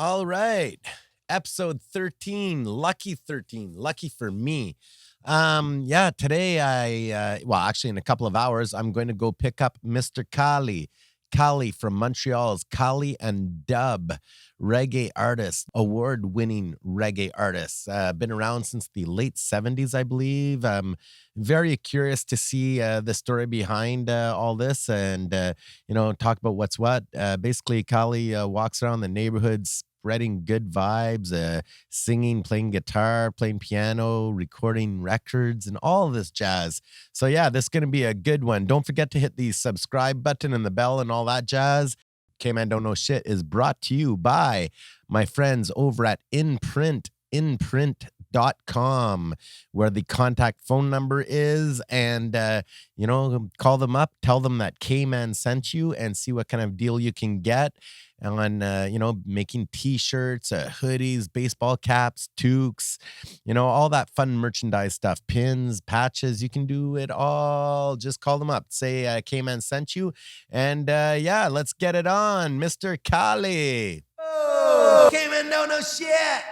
All right. Episode 13, lucky 13, lucky for me. Today actually in a couple of hours, I'm going to go pick up Mr. Kali from Montreal's Kali and Dub, reggae artist, award-winning reggae artist. Been around since the late 70s, I believe. Very curious to see the story behind all this and, talk about what's what. Basically, Kali walks around the neighborhood spreading good vibes, singing, playing guitar, playing piano, recording records, and all of this jazz. So yeah, this is going to be a good one. Don't forget to hit the subscribe button and the bell and all that jazz. K-Man Don't Know Shit is brought to you by my friends over at imprint.com, where the contact phone number is, and call them up, tell them that K-Man sent you, and see what kind of deal you can get on making t-shirts, hoodies, baseball caps, toques, all that fun merchandise stuff, pins, patches. You can do it all. Just call them up, say K-Man sent you, and let's get it on. Mr. Kali. Oh, K-Man Don't Know Shit.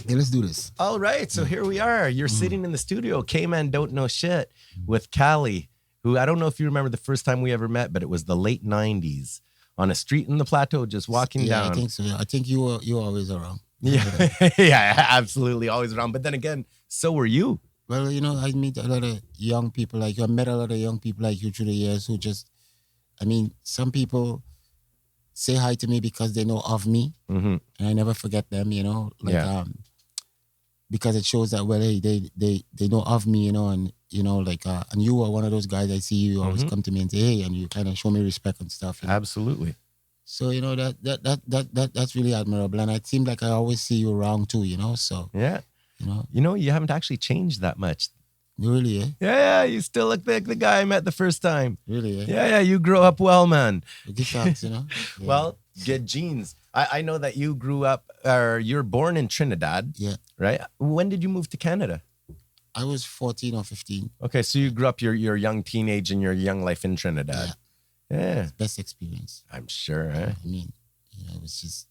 Yeah, let's do this. All right, so here we are. You're sitting in the studio, K-Man Don't Know Shit, with Kali, who I don't know if you remember the first time we ever met, but it was the late 90s on a street in the Plateau, just walking down. I think so. I think you were always around. Yeah, yeah, absolutely, always around. But then again, so were you. Well, I meet a lot of young people like you. I met a lot of young people like you through the years who some people say hi to me because they know of me, and I never forget them, because it shows that, well, hey, they know of me, and and you are one of those guys. I see you always come to me and say, hey, and you kind of show me respect and stuff. Absolutely. So that's really admirable, and it seems like I always see you around too. So yeah, you haven't actually changed that much. Really, eh? Yeah, you still look like the guy I met the first time. Really, eh? Yeah, you grew up well, man. Good shots, Yeah. Well, good genes. I know that you grew up, or you're born in Trinidad. Yeah. Right? When did you move to Canada? I was 14 or 15. Okay, so you grew up your young teenage and your young life in Trinidad. Yeah. Best experience. I'm sure, eh? I mean, it was just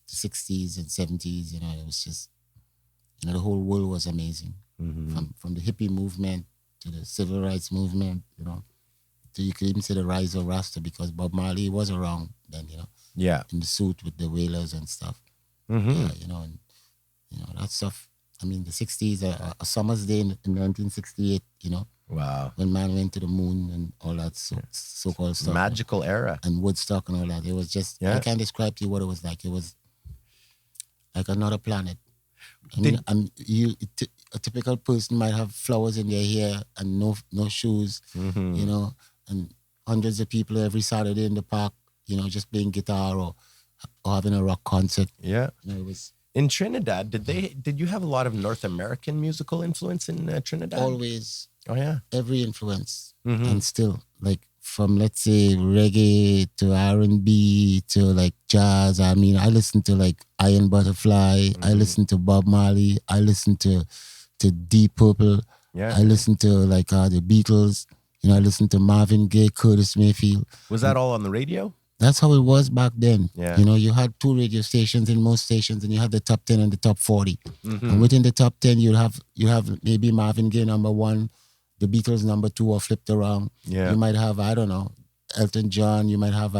the 60s and 70s, it was just, the whole world was amazing. From the hippie movement to the civil rights movement, to you could even say the rise of Rasta, because Bob Marley was around then, Yeah. in the suit with the Wailers and stuff. That stuff. I mean, the 60s, a summer's day in 1968, Wow. when man went to the moon and all that so-called stuff. Magical era. And Woodstock and all that. It was just, I can't describe to you what it was like. It was like another planet. A typical person might have flowers in their hair and no shoes, and hundreds of people every Saturday in the park, just playing guitar or having a rock concert. Yeah. It was in Trinidad. Did you have a lot of North American musical influence in Trinidad? always. Oh yeah. Every influence, and still, like, from, let's say, reggae to R&B to like jazz. I mean, I listen to like Iron Butterfly. I listen to Bob Marley. I listen to Deep Purple. Yeah. I listen to like the Beatles. I listen to Marvin Gaye, Curtis Mayfield. Was that all on the radio? That's how it was back then. Yeah. You had 2 radio stations in most stations, and you had the top 10 and the top 40. And within the top 10, you have maybe Marvin Gaye number 1, the Beatles number 2, or flipped around. Yeah. You might have, I don't know, Elton John. You might have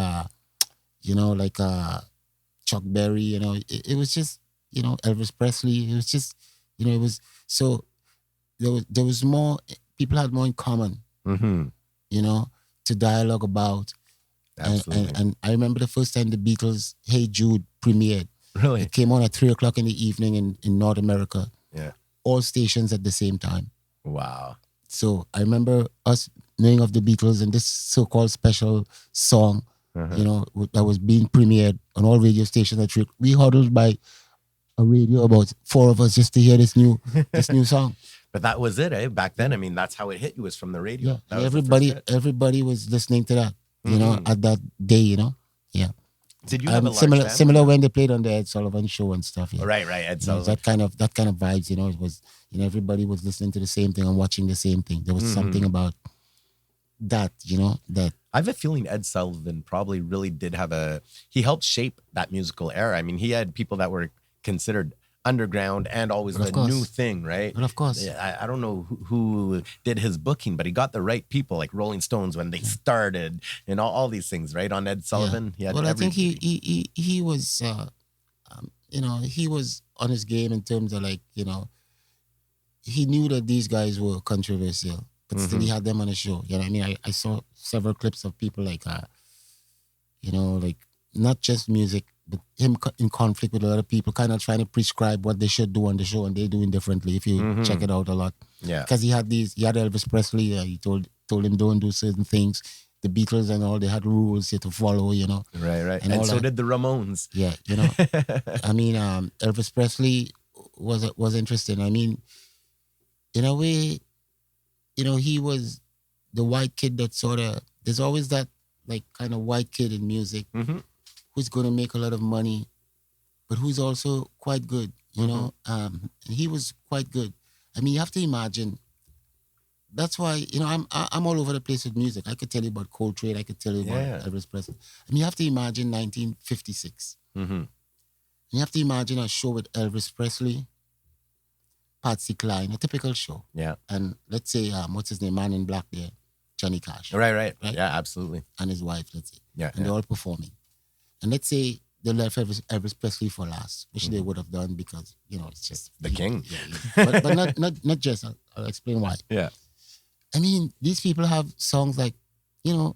Chuck Berry. It was just, Elvis Presley. It was just, it was, so there was more, people had more in common, to dialogue about. Absolutely. And I remember the first time the Beatles' Hey Jude premiered. Really? It came on at 3:00 in the evening in North America. Yeah. All stations at the same time. Wow. So I remember us knowing of the Beatles and this so-called special song, that was being premiered on all radio stations at 3. We huddled by a radio, about 4 of us, just to hear this new song. But that was it, eh? Back then, I mean, that's how it hit you, was from the radio. Yeah. That was the first hit. Everybody was listening to that, at that day, Yeah. Did you have a large family? Similar when they played on the Ed Sullivan Show and stuff. Yeah. Right. Ed Sullivan. That kind of vibes. It was. Everybody was listening to the same thing and watching the same thing. There was something about that. That I have a feeling Ed Sullivan probably really did he helped shape that musical era. I mean, he had people that were considered underground and always But of the new course. thing, right? But of course. Yeah, I don't know who did his booking, but he got the right people, like Rolling Stones when they started, and all these things, right? On Ed Sullivan, he had Well, I think everybody. he was, he was on his game in terms of like, he knew that these guys were controversial, but still he had them on the show. You know what I mean? I saw several clips of people like, like not just music, but him in conflict with a lot of people, kind of trying to prescribe what they should do on the show, and they're doing differently. If you check it out a lot, Yeah. because he had Elvis Presley. He told him don't do certain things. The Beatles and all, they had rules to follow. Right. and And all so that. did the Ramones. Yeah, I mean, Elvis Presley was interesting. I mean, in a way, he was the white kid that sort of. There's always that like kind of white kid in music who's going to make a lot of money, but who's also quite good. And he was quite good. I mean, you have to imagine. That's why I'm all over the place with music. I could tell you about Coltrane. I could tell you about Elvis Presley. I mean, you have to imagine 1956. You have to imagine a show with Elvis Presley, Patsy Cline, a typical show. Yeah. And let's say, what's his name, Man in Black there, Johnny Cash. Right. Yeah, absolutely. And his wife, let's say. Yeah. And they're all performing. And let's say they left Elvis Presley for last, which they would have done because, it's just... The king. Yeah. But not just, I'll explain why. Yeah. I mean, these people have songs like,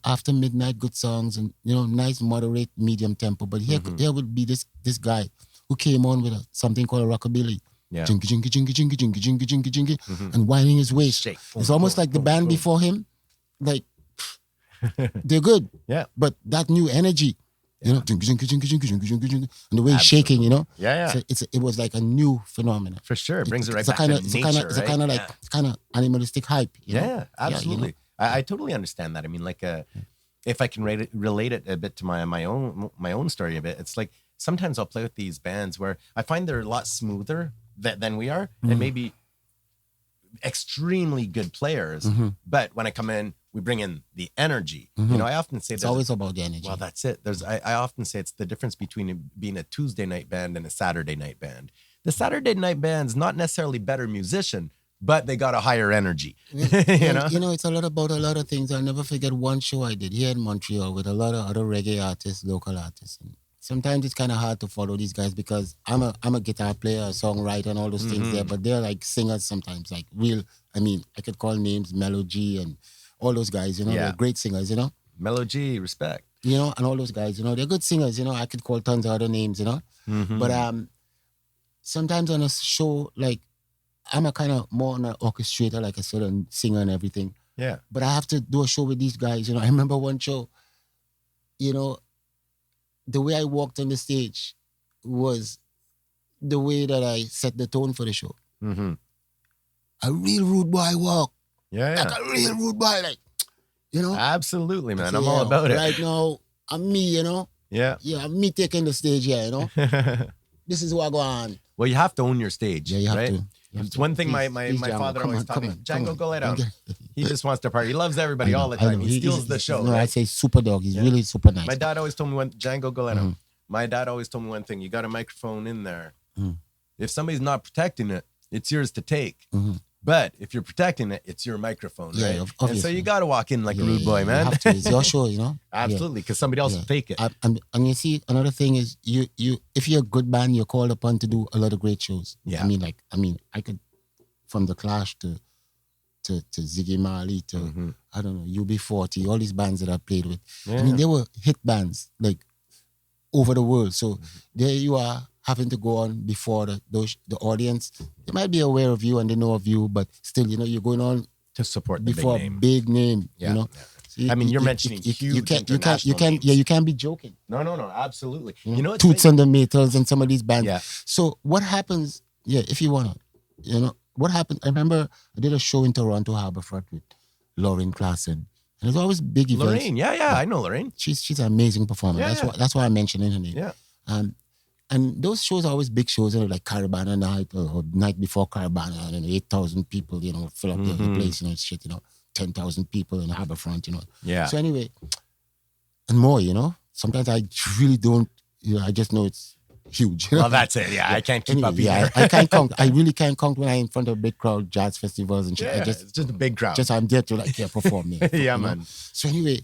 After Midnight, good songs, and, nice, moderate, medium tempo. But here would be this guy who came on with something called a rockabilly. Yeah. Jinky, jinky, jinky, jinky, jinky, jinky, jinky, jinky, and winding his waist. Shake. It's almost like the band before him, like, they're good. Yeah. But that new energy, jinky, jinky, jinky, jinky, jinky, jinky, jinky, and the way he's shaking, Yeah. So it was like a new phenomenon. For sure. It brings it right It's back to nature, It's a kind of like, it's kind of animalistic hype. Yeah, absolutely. I totally understand that. I mean, like, if I can relate it a bit to my own story a bit, it's like sometimes I'll play with these bands where I find they're a lot smoother than we are, and maybe extremely good players. But when I come in, we bring in the energy. I often say it's always about the energy. Well, that's it. I often say it's the difference between being a Tuesday night band and a Saturday night band. The Saturday night band's not necessarily better musician, but they got a higher energy. It's a lot about a lot of things. I'll never forget one show I did here in Montreal with a lot of other reggae artists, local artists. And sometimes it's kind of hard to follow these guys because I'm a guitar player, a songwriter, and all those things there. But they're like singers sometimes, like real. I mean, I could call names Melody and all those guys. They're great singers. Melody, respect. And all those guys. They're good singers. I could call tons of other names. But sometimes on a show like. I'm a kind of more an orchestrator, like a sort of singer and everything. Yeah. But I have to do a show with these guys. I remember one show, the way I walked on the stage was the way that I set the tone for the show. A real rude boy walk. Yeah. Like a real rude boy, like, Absolutely, man. I'm all about it. Right now, I'm me, Yeah. Yeah, I'm me taking the stage here, This is what go on. Well, you have to own your stage. Yeah, you have right? to. It's one thing my father always taught me. Django, go lay down. He just wants to party. He loves everybody all the time. He steals the show. No, right? I say super dog. He's really super nice. My dad always told me Django, go lay down. My dad always told me one thing. You got a microphone in there. If somebody's not protecting it, it's yours to take. But if you're protecting it, it's your microphone, right? Obviously. And so you got to walk in like a rude boy, man. You have to. It's your show, Absolutely, because somebody else will take it. And you see, another thing is, you if you're a good band, you're called upon to do a lot of great shows. Yeah. I could, from The Clash to Ziggy Marley to I don't know, UB40, all these bands that I played with. Yeah. I mean, they were hit bands like over the world. So there you are, having to go on before the audience. They might be aware of you and they know of you, but still, you're going on to support the before big name. a big name. Yeah. So I mean, you're mentioning huge international names. You can't be joking. No, absolutely. It's Toots and the Maytals and some of these bands. Yeah. So what happens? Yeah, if you wanna, what happened? I remember I did a show in Toronto Harbourfront with Lauren Klassen, and there's always big events. Lorraine, yeah, I know Lorraine. She's an amazing performer. Yeah, That's why I mentioned her name. Yeah. And those shows are always big shows, like Caravana Night or night before Caravana, and 8,000 people, fill up the place, shit, 10,000 people in Harbourfront, Yeah. So anyway, and more, you know. Sometimes I really don't, you know, I just know it's huge. You know? Well, that's it. Yeah, I can't keep Anyway, up yeah, either. I can't count. I really can't count when I'm in front of big crowd jazz festivals and shit. Yeah, I just it's just a big crowd. I'm there to like perform. Yeah, Yeah, you know? man. So anyway,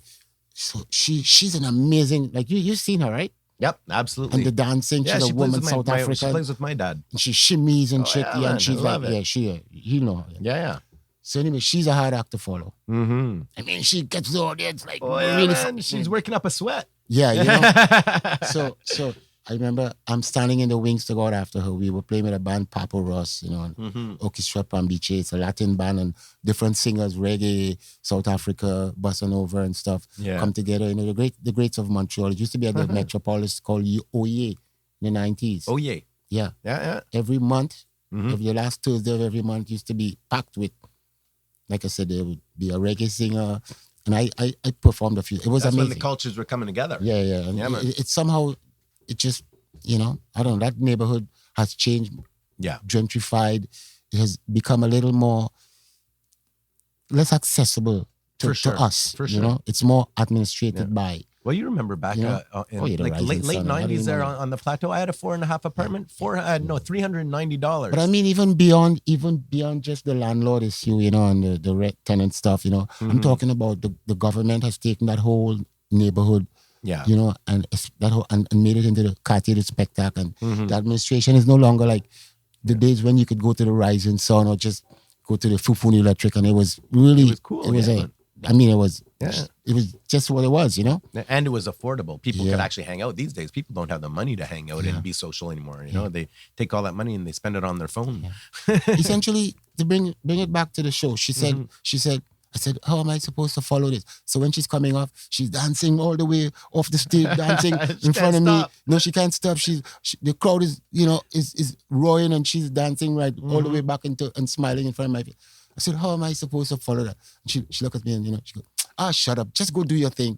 so she's an amazing, like you've seen her, right? Yep, absolutely. And the dancing, yeah, she's she a plays woman, with my, South she African. plays with my dad. And she shimmies and Oh, shit, yeah, yeah, man, and she's I like, love it. yeah, she, you know. Yeah. Yeah. So anyway, she's a hard act to follow. Mm-hmm. I mean, she gets the audience like Oh, yeah, really. man. She's working up a sweat. Yeah, you know. So I remember I'm standing in the wings to go out after her. We were playing with a band, Papa Ross, you know, and Orchestra Pambiche. It's a Latin band, and different singers, reggae, South Africa, bossa nova and stuff come together. You know, the greats of Montreal. It used to be at the Metropolis called Oye in the 90s. Oh, yeah. Yeah. Yeah. Every month, every last Thursday of every month used to be packed with, like I said, there would be a reggae singer. And I performed a few. It was That's amazing. when the cultures were coming together. Yeah. And Yeah, man. it somehow, it just, you know, I don't know, that neighborhood has changed. Yeah. Gentrified. It has become a little more, less accessible to us. For you sure. know, it's more administrated by. Well, you remember back You know? in Oh, yeah, the like Rising late Sun. I don't 90s even there know. on the plateau. I had a 4.5 apartment, $390. But I mean, even beyond just the landlord issue, you know, and the rent tenant stuff, you know, I'm talking about the government has taken that whole neighborhood, Yeah. you know, and that whole and made it into the Quartier du Spectacle. And the administration is no longer like the days when you could go to the Rising Sun or just go to the Fufuni Electric, and it was really It was cool, It was yeah. I mean, it was Yeah. it was just what it was, you know. And it was affordable. People Yeah. could actually hang out. These days, people don't have the money to hang out and be social anymore. You know, they take all that money and they spend it on their phone. Essentially, to bring it back to the show, she said, I said, how am I supposed to follow this? So when she's coming off, she's dancing all the way off the stage, dancing in front of me. stop. No, she can't stop. The crowd is, you know, is roaring, and she's dancing right all the way back into and smiling in front of my face. I said, how am I supposed to follow that? And she looked at me and, you know, she goes, shut up, just go do your thing.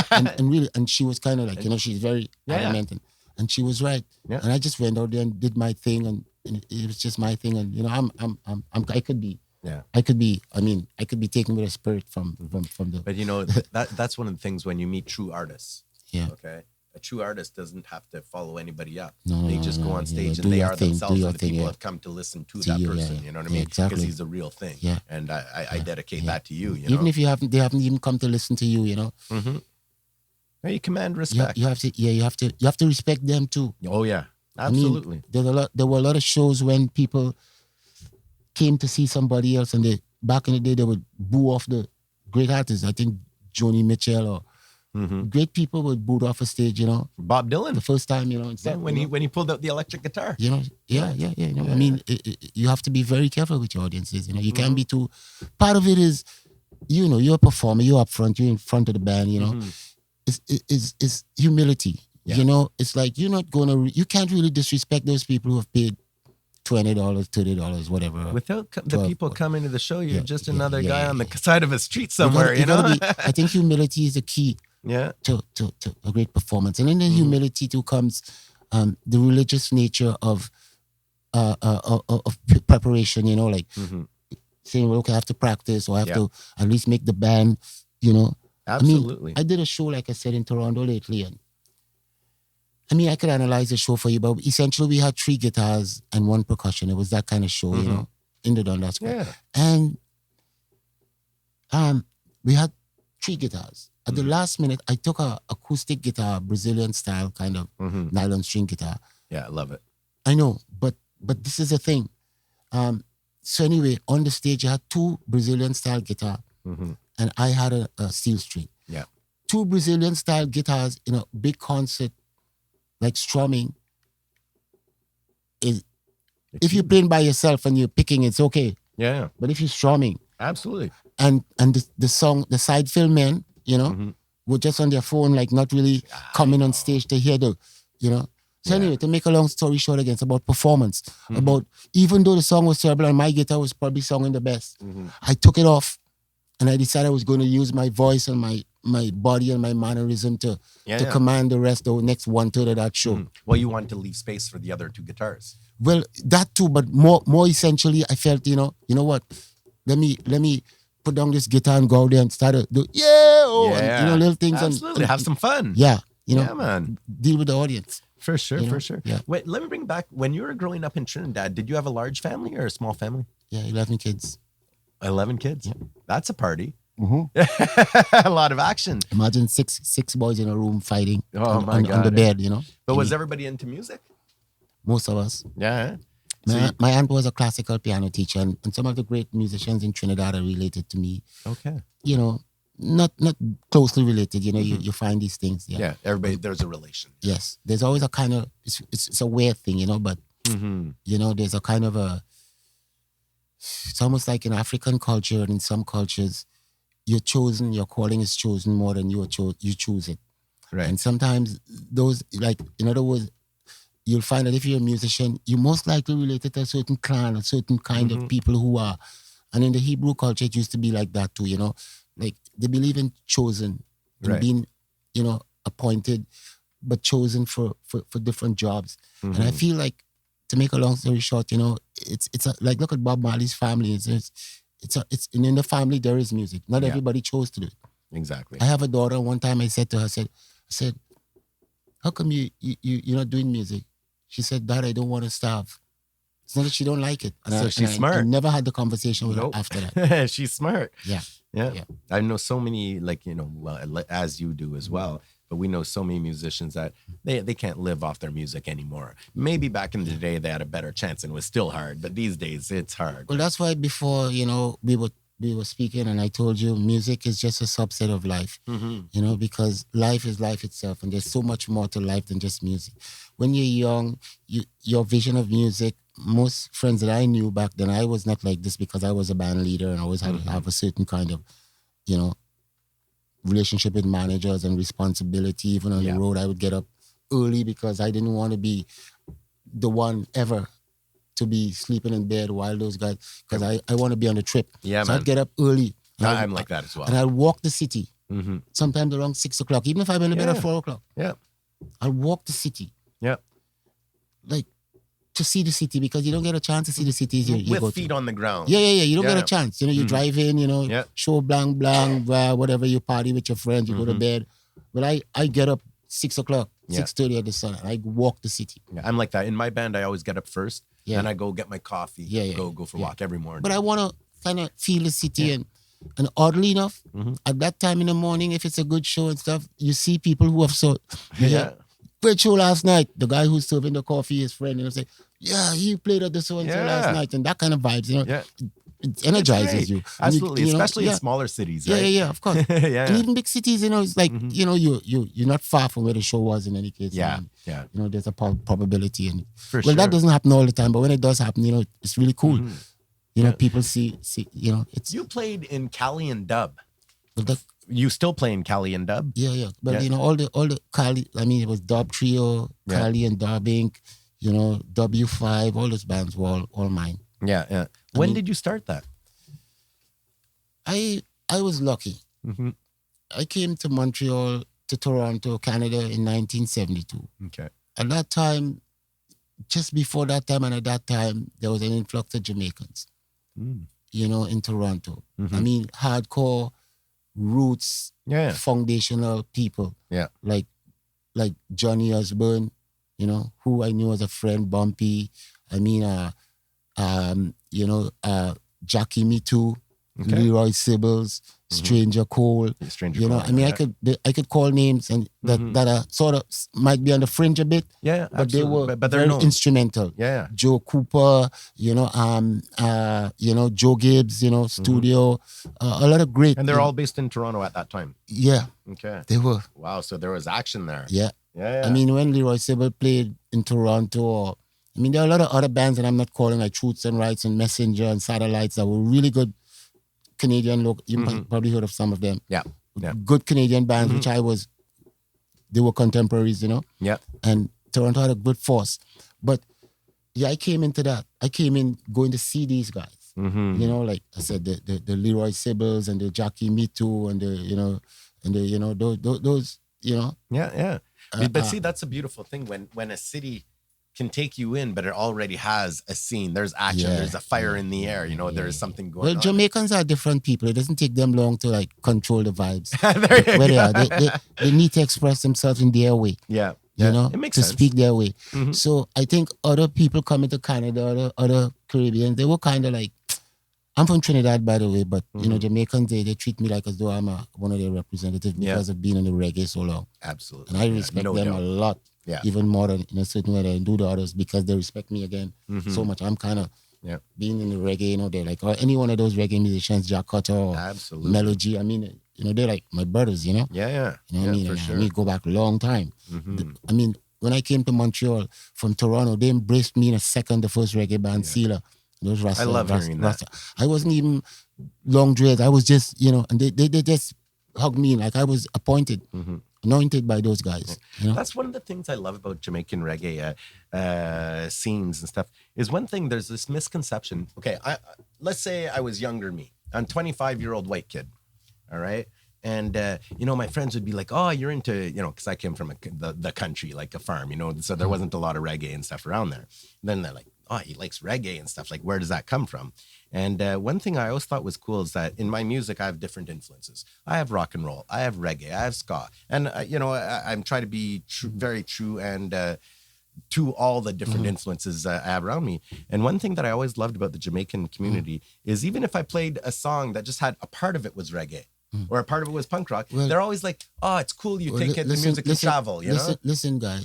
and really, and she was kind of like, you know, she's very adamant, and she was right. Yeah. And I just went out there and did my thing, and it was just my thing. And you know, I could be. Yeah. I could be taken with a spirit from the. But you know, that's one of the things when you meet true artists. Yeah. Okay. A true artist doesn't have to follow anybody up. No, they no, just no, go on no. stage Do and they your are thing, do themselves, your and the thing, people yeah. have come to listen to To that you, person. yeah. You know what I Yeah, mean? exactly. Because he's a real thing. Yeah. And I dedicate that to you. You Even know, if they haven't even come to listen to you, you know. Now you command respect. You have to respect them too. Oh yeah, I mean, absolutely. there were a lot of shows when people came to see somebody else, and back in the day they would boo off the great artists. I think Joni Mitchell or great people would boo off a stage, you know. Bob Dylan. The first time, you know, and Yeah, stuff, when you he know? when he pulled out the electric guitar. You know, yeah. You know, I mean, you have to be very careful with your audiences. You know, you can't be too. Part of it is, you know, you're a performer. You're up front. You're in front of the band. You know, it's humility. Yeah. You know, it's like you're not gonna. You can't really disrespect those people who have paid $20, $30, whatever. Without the 12, people coming to the show, you're just yeah, another yeah, guy yeah, on the yeah. side of a street somewhere. You know. I think humility is the key Yeah. to a great performance, and in the humility too comes the religious nature of preparation. You know, like saying, well, okay, I have to practice, or I have to at least make the band. You know, Absolutely. I mean, I did a show, like I said, in Toronto lately, and I mean, I could analyze the show for you, but essentially we had 3 guitars and 1 percussion. It was that kind of show, you know, in the Dundas Square. Yeah. And we had 3 guitars. At the last minute, I took a acoustic guitar, Brazilian style kind of nylon string guitar. Yeah, I love it. I know, but this is the thing. So anyway, on the stage, I had 2 Brazilian style guitar, and I had a steel string. Yeah. 2 Brazilian style guitars in a big concert, like strumming. If you're playing by yourself and you're picking, it's okay. Yeah. But if you're strumming, Absolutely. and the song, the side fill men, you know, were just on their phone, like not really coming on stage to hear the, you know. So anyway, to make a long story short, again, it's about performance. About, even though the song was terrible and my guitar was probably singing the best, I took it off and I decided I was going to use my voice and my body and my mannerism to command the rest, the next 1/3 of that show. Well, you wanted to leave space for the other 2 guitars. Well, that too, but more essentially, I felt, you know what? Let me put down this guitar and go out there and start to do, oh, and little things. Absolutely. Have some fun. Yeah, Yeah, man. deal with the audience. For sure, for sure. Yeah. Wait, let me bring back, when you were growing up in Trinidad, did you have a large family or a small family? Yeah, 11 kids. 11 kids? Yeah. That's a party. Mm-hmm. A lot of action. Imagine six boys in a room fighting my God. on the bed, But was everybody into music? Most of us. Yeah. My aunt was a classical piano teacher, and some of the great musicians in Trinidad are related to me. Okay. Not closely related. You find these things. Yeah. Everybody, there's a relation. Yes, there's always a kind of it's a weird thing, but there's a kind of it's almost like in African culture and in some cultures, you're chosen, your calling is chosen more than you choose it. Right. And sometimes those, like, in other words, you'll find that if you're a musician, you're most likely related to a certain clan, a certain kind of people who are. And in the Hebrew culture, it used to be like that too, Like, they believe in chosen, in being, appointed, but chosen for different jobs. And I feel like, to make a long story short, it's like, look at Bob Marley's family. It's in the family there is music. Not everybody chose to do it. Exactly. I have a daughter. One time I said to her, I said, how come you're not doing music? She said, Dad, I don't want to starve. It's not that she don't like it. And she's smart. I never had the conversation with her after that. She's smart. Yeah. I know so many, like, as you do as well, but we know so many musicians that they can't live off their music anymore. Maybe back in the day they had a better chance and it was still hard, but these days it's hard. Well, that's why before, we were speaking and I told you music is just a subset of life, because life is life itself and there's so much more to life than just music. When you're young, your vision of music, most friends that I knew back then, I was not like this because I was a band leader and I always had to have a certain kind of, relationship with managers and responsibility. Even on the road, I would get up early because I didn't want to be the one ever to be sleeping in bed while those guys, because I want to be on the trip. Yeah, so man. I'd get up early. I'm like that as well. And I'd walk the city, sometimes around 6 o'clock, even if I'm in the bed at 4 o'clock. Yeah. I'll walk the city. Yeah. Like, to see the city, because you don't get a chance to see the cities you go with feet to. on the ground. Yeah. You don't get a chance. You drive in, show blank, whatever, you party with your friends, you go to bed. But I get up 6 o'clock, 6:30 at the sun, and I walk the city. Yeah, I'm like that. In my band, I always get up first, and I go get my coffee, go for a walk every morning. But I want to kind of feel the city, and oddly enough, at that time in the morning, if it's a good show and stuff, you see people who have great show last night. The guy who's serving the coffee, his friend, say, he played at the so-and-so last night. And that kind of vibes, it energizes you. Absolutely, especially in smaller cities, right? Yeah, of course. And even big cities, it's like, you're not far from where the show was in any case. Yeah. There's a probability. And For sure. that doesn't happen all the time, but when it does happen, it's really cool. People see, it's... You played in Cali and Dub. But you still play in Cali and Dub? Yeah. But, all the Cali, it was Dub Trio, Cali and Dub Inc., W5, all those bands were all mine. Yeah. When did you start that? I was lucky. I came to Montreal, to Toronto, Canada in 1972. Okay. At that time, just before that time and at that time, there was an influx of Jamaicans, in Toronto. Hardcore, roots, foundational people. Yeah. Like Johnny Osborne, who I knew as a friend, Bumpy. Jackie Me Too, Leroy Sibbles, Stranger Cole. Stranger Cole. I could call names and that are sort of might be on the fringe a bit. Yeah, but absolutely. they were but they're very known. instrumental. Yeah. Joe Cooper, Joe Gibbs, Studio, a lot of great. And they're all based in Toronto at that time. Yeah. Okay. They were. Wow, so there was action there. Yeah. Yeah. When Leroy Sibble played in Toronto, there are a lot of other bands that I'm not calling, like Truths and Rights and Messenger and Satellites, that were really good Canadian local. You probably heard of some of them. Yeah. Good Canadian bands, which they were contemporaries, Yeah. And Toronto had a good force. But I came into that. I came in going to see these guys. Like I said, the Leroy Sibbles and the Jackie Me Too and those. Yeah. But see, that's a beautiful thing when a city can take you in, but it already has a scene. There's action. Yeah, There's a fire in the air. There is something going on. Jamaicans are different people. It doesn't take them long to like control the vibes. There you Where they go. are. They need to express themselves in their way. Yeah. It makes to sense. speak their way. Mhm. So I think other people coming to Canada, other Caribbean, they were kind of like, I'm from Trinidad, by the way, but Jamaicans, they treat me like as though I'm one of their representatives because of being in the reggae so long. Absolutely. And I respect them a lot. Yeah. Even more than in a certain way than I do the others because they respect me again so much. I'm kind of being in the reggae, they're like, or any one of those reggae musicians, Jack Cutter or Absolutely. Melody. I mean, they're like my brothers, Yeah. You know what I mean? For And sure. I mean, go back a long time. I mean, when I came to Montreal from Toronto, they embraced me in a second, the first reggae band, Sealer. Those Rasta, I love hearing that. I wasn't even long dreads. I was just, and they just hugged me like I was appointed, anointed by those guys. That's one of the things I love about Jamaican reggae scenes and stuff. Is one thing, there's this misconception. Okay, let's say I was younger than me. I'm a 25-year-old white kid. All right. And, my friends would be like, oh, you're into, because I came from the country, like a farm, so there wasn't a lot of reggae and stuff around there. And then they're like, oh, he likes reggae and stuff. Like, where does that come from? And one thing I always thought was cool is that in my music, I have different influences. I have rock and roll. I have reggae. I have ska. And, I'm trying to be very true and to all the different influences I have around me. And one thing that I always loved about the Jamaican community is even if I played a song that just had a part of it was reggae, or a part of it was punk rock, they're always like, oh, it's cool, you take it, the music and travel, Listen, guy,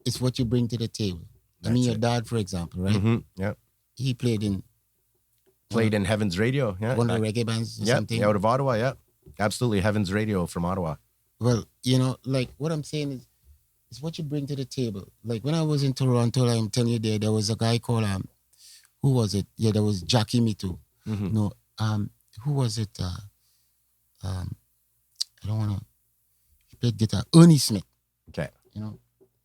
it's what you bring to the table. Your dad, for example, right? Yeah. He played in Heaven's Radio, one of the reggae bands or something. Yeah, out of Ottawa, yeah. Absolutely, Heaven's Radio from Ottawa. Well, like what I'm saying is, it's what you bring to the table. Like when I was in Toronto, I'm telling you there was a guy called, who was it? Yeah, there was Jackie Me Too. No, who was it? I don't want to. He played guitar. Ernie Smith. Okay.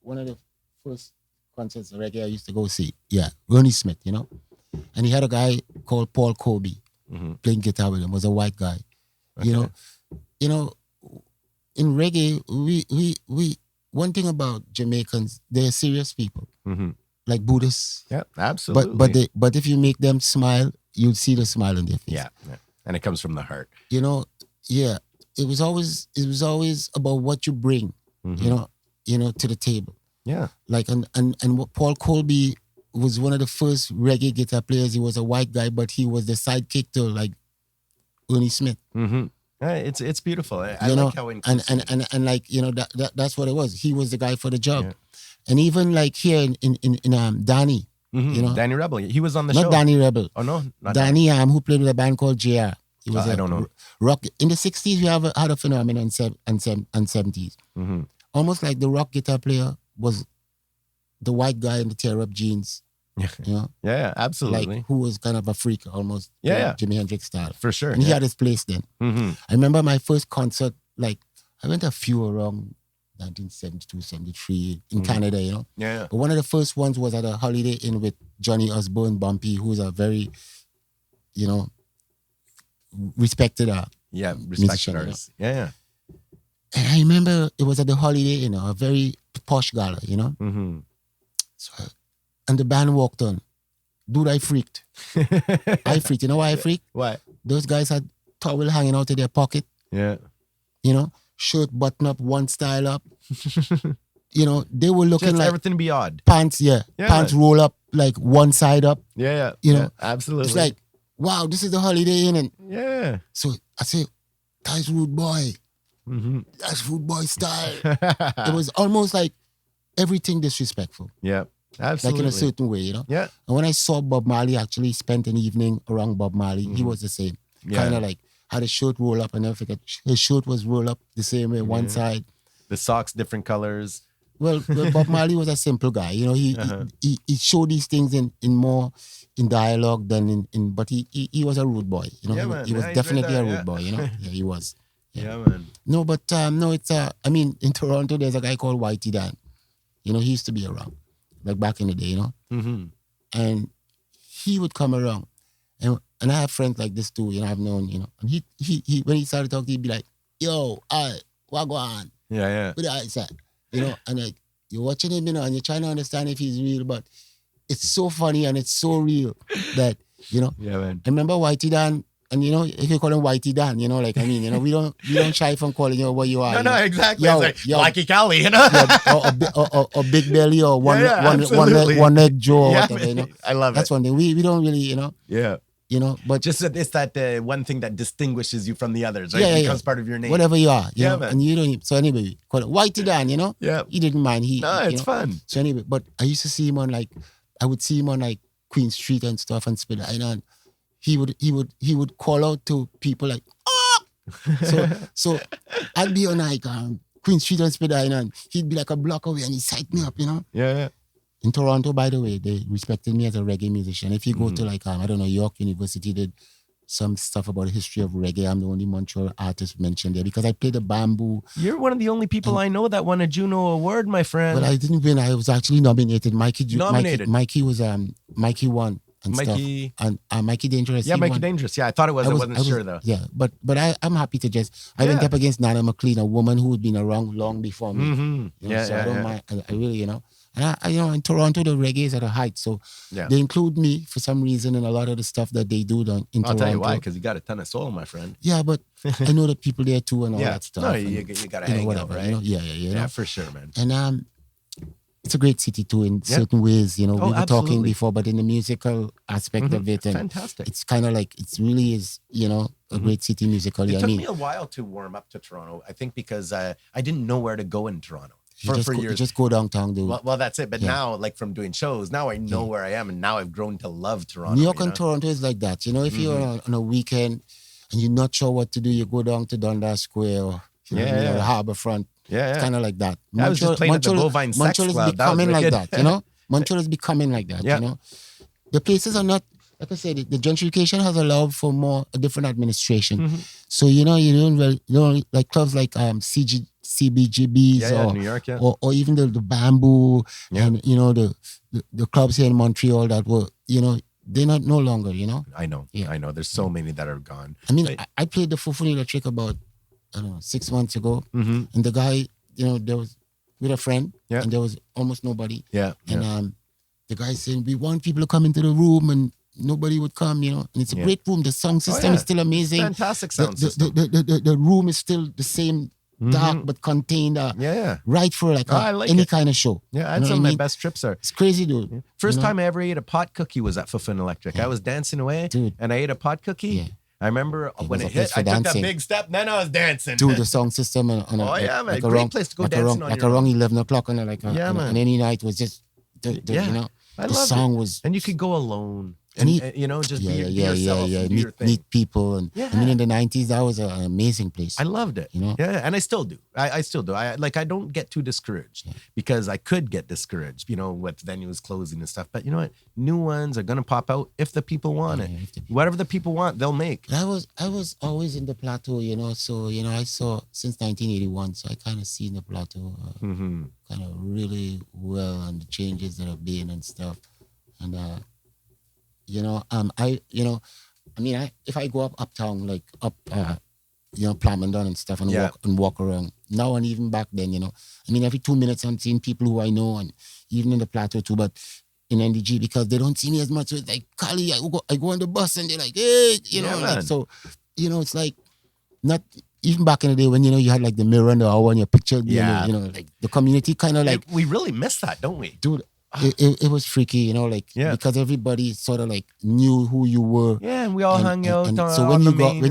One of the first concerts of reggae I used to go see. Yeah, Ernie Smith. And he had a guy called Paul Kobe playing guitar with him. Was a white guy. Okay. In reggae, we one thing about Jamaicans, they're serious people, like Buddhists. Yeah, absolutely. But if you make them smile, you'll see the smile on their face. Yeah, and it comes from the heart. Yeah, it was always about what you bring, to the table. Yeah, like and what Paul Colby was one of the first reggae guitar players. He was a white guy, but he was the sidekick to like Ernie Smith. It's beautiful. I like how inclusive. And like that's what it was. He was the guy for the job, and even like here in Danny, Danny Rebel. He was on the show. Not Danny Rebel. Oh no, not Danny who played with a band called JR. He was I don't know. Rock in the 60s. We had a phenomenon and 70s. Almost like the rock guitar player was the white guy in the tear up jeans. Yeah, absolutely. Like who was kind of a freak almost. Yeah. Jimi Hendrix style. For sure. And he had his place then. Mm-hmm. I remember my first concert, like I went a few around 1972, 73 in Canada, Yeah. But one of the first ones was at a Holiday Inn with Johnny Osborne Bumpy, who's a very, respected Respected artist. Yeah. And I remember it was at the Holiday Inn, a very posh gala, Mm-hmm. So, and the band walked on. Dude, I freaked. I freaked. You know why I freaked? Why? Those guys had towel hanging out of their pocket. Yeah. Shirt button up, one style up. They were looking Just like everything be odd. Pants, pants roll up like one side up. Yeah. Absolutely. It's like, wow, this is the Holiday Inn. And yeah. so I say, that's rude boy. Mm-hmm. That's rude boy style. It was almost like everything disrespectful. Yeah. Absolutely. Like in a certain way, Yeah. And when I saw Bob Marley actually spent an evening around Bob Marley, he was the same. Yeah. Kind of like had his shirt roll up, and I forget his shirt was rolled up the same way, one side. The socks, different colors. Well, Bob Marley was a simple guy. He showed these things in dialogue than but he was a rude boy. He was definitely a rude boy. Yeah, he was. Yeah, man. No, but no, it's in Toronto there's a guy called Whitey Dan. He used to be around, like back in the day, Mm-hmm. and he would come around, and I have friends like this too. I've known, and he when he started talking, he'd be like, "Yo, what go on? Yeah. What the hell is that?" And like you're watching him, and you're trying to understand if he's real, but it's so funny and it's so real that, Yeah, man. I remember Whitey Dan, and if you call him Whitey Dan, we don't shy from calling you what you are. No, exactly. Yo, it's yo, like Lucky Cali, or Big Belly, or absolutely. one leg Joe, or Yeah, whatever. I love That's it. one thing. We don't really, Yeah. but Just that it's that one thing that distinguishes you from the others, right? Yeah, It becomes part of your name. whatever you are, Yeah, man. and you don't. So anyway, call it Whitey Dan, Yeah. He didn't mind. No, it's fun. So anyway, but I used to see him on I would see him on Queen Street and stuff and Spit Island. He would call out to people like, ah! So I'd be on Queen Street and Spit Island. He'd be like a block away and he'd sight me up, Yeah. In Toronto, by the way, they respected me as a reggae musician. If you go to I don't know, York University did some stuff about the history of reggae. I'm the only Montreal artist mentioned there because I played the bamboo. You're one of the only people I know that won a Juno Award, my friend. But I didn't win. I was actually nominated. Nominated. Mikey won and Mikey. stuff. And Mikey Dangerous. Yeah, he Mikey won. Dangerous. Yeah, I thought it was. I wasn't sure though. Yeah, but I'm happy to I went up against Nana McLean, a woman who had been around long before me. Mm-hmm. So I don't mind. I really, and I in Toronto the reggae is at a height, so they include me for some reason in a lot of the stuff that they do in Toronto. I'll tell you why, because you got a ton of soul, my friend. Yeah, but I know the people there too and all that stuff. No, you got to hang whatever, out, right? Yeah, for sure, man. And it's a great city too in certain ways. We were talking absolutely. before, but in the musical aspect of it, and fantastic. it's kind of like it really is, a great city musically. It took me a while to warm up to Toronto. I think because I didn't know where to go in Toronto. For years. You just go downtown, dude. Well, that's it. But now, from doing shows, now I know where I am, and now I've grown to love Toronto. New York and Toronto is like that. If you're on a weekend and you're not sure what to do, you go down to Dundas Square or the Harbourfront. Yeah, It's kind of like that. I was just playing at the Bovine Sex Montreal Club. is becoming like wicked. that, Montreal is becoming like that, The places are not, like I said, the gentrification has allowed for a different administration. So, you don't like clubs like CBGBs or New York, or even the bamboo and, the clubs here in Montreal that were, they're not no longer, I know. I know. There's so many that are gone. I mean, I played the Fufuni Electric about, I don't know, 6 months ago. And the guy, there was with a friend and there was almost nobody. Yeah. And the guy saying, we want people to come into the room and nobody would come, and it's a great room. The sound system is still amazing. Fantastic sound system. The room is still the same, dark but contained. Right for any kind of show. Yeah, I had some of my best trips there. It's crazy, dude. First time I ever ate a pot cookie was at Fufun Electric. I was dancing away, dude, and I ate a pot cookie. Yeah. I remember when it hit, I took that big step, then I was dancing. Dude, the sound system man. A great place to go dancing on. Like around 11 o'clock on and any night was just, the song was... And you could go alone. And just be yourself. Meet people. And I mean, in the 90s, that was an amazing place. I loved it. Yeah, and I still do. I still do. I don't get too discouraged because I could get discouraged, with venues closing and stuff. But you know what? New ones are gonna pop out if the people want it. Whatever the people want, they'll make. I was always in the plateau, so I saw since 1981, so I kind of seen the plateau kind of really well and the changes that have been and stuff. And if I go uptown, like up, Plamondon and stuff, and walk around now and even back then, every 2 minutes I'm seeing people who I know, and even in the plateau too, but in NDG because they don't see me as much. So it's like, Kali, I go on the bus and they're like, hey, so, it's like not even back in the day when, you had like the mirror and the hour and your picture, like the community kind of like. We really miss that, don't we? Dude. It was freaky, because everybody sort of like knew who you were. Yeah, and we all hung out. And so when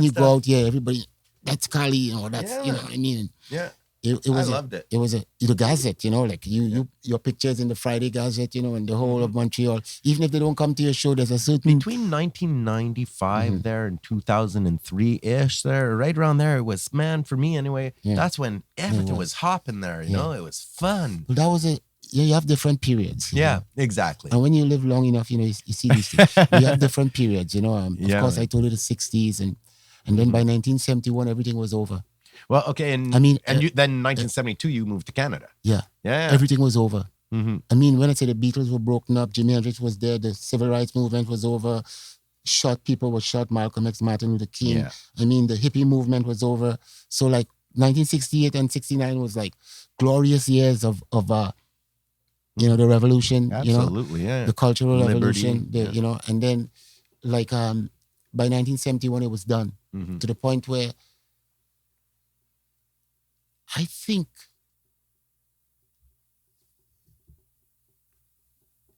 you go out, everybody, that's Kali, that's you know what I mean. Yeah, I loved it. It was the Gazette, like your pictures in the Friday Gazette, and the whole of Montreal. Even if they don't come to your show, there's a certain between 1995 there and 2003 ish there, right around there. It was for me anyway. Yeah. That's when everything was hopping there. You know, it was fun. Well, that was you have different periods. Yeah, exactly. And when you live long enough, you see these things. You have different periods, Of course, I told you the 60s, and then by 1971, everything was over. Well, okay, and then 1972, you moved to Canada. Yeah. Everything was over. I mean, when I say the Beatles were broken up, Jimi Hendrix was there, the civil rights movement was over, people were shot, Malcolm X, Martin Luther King. Yeah. I mean, the hippie movement was over. So like 1968 and 69 was like glorious years of the revolution, Absolutely, yeah. the cultural Liberty, revolution, and then like by 1971 it was done to the point where I think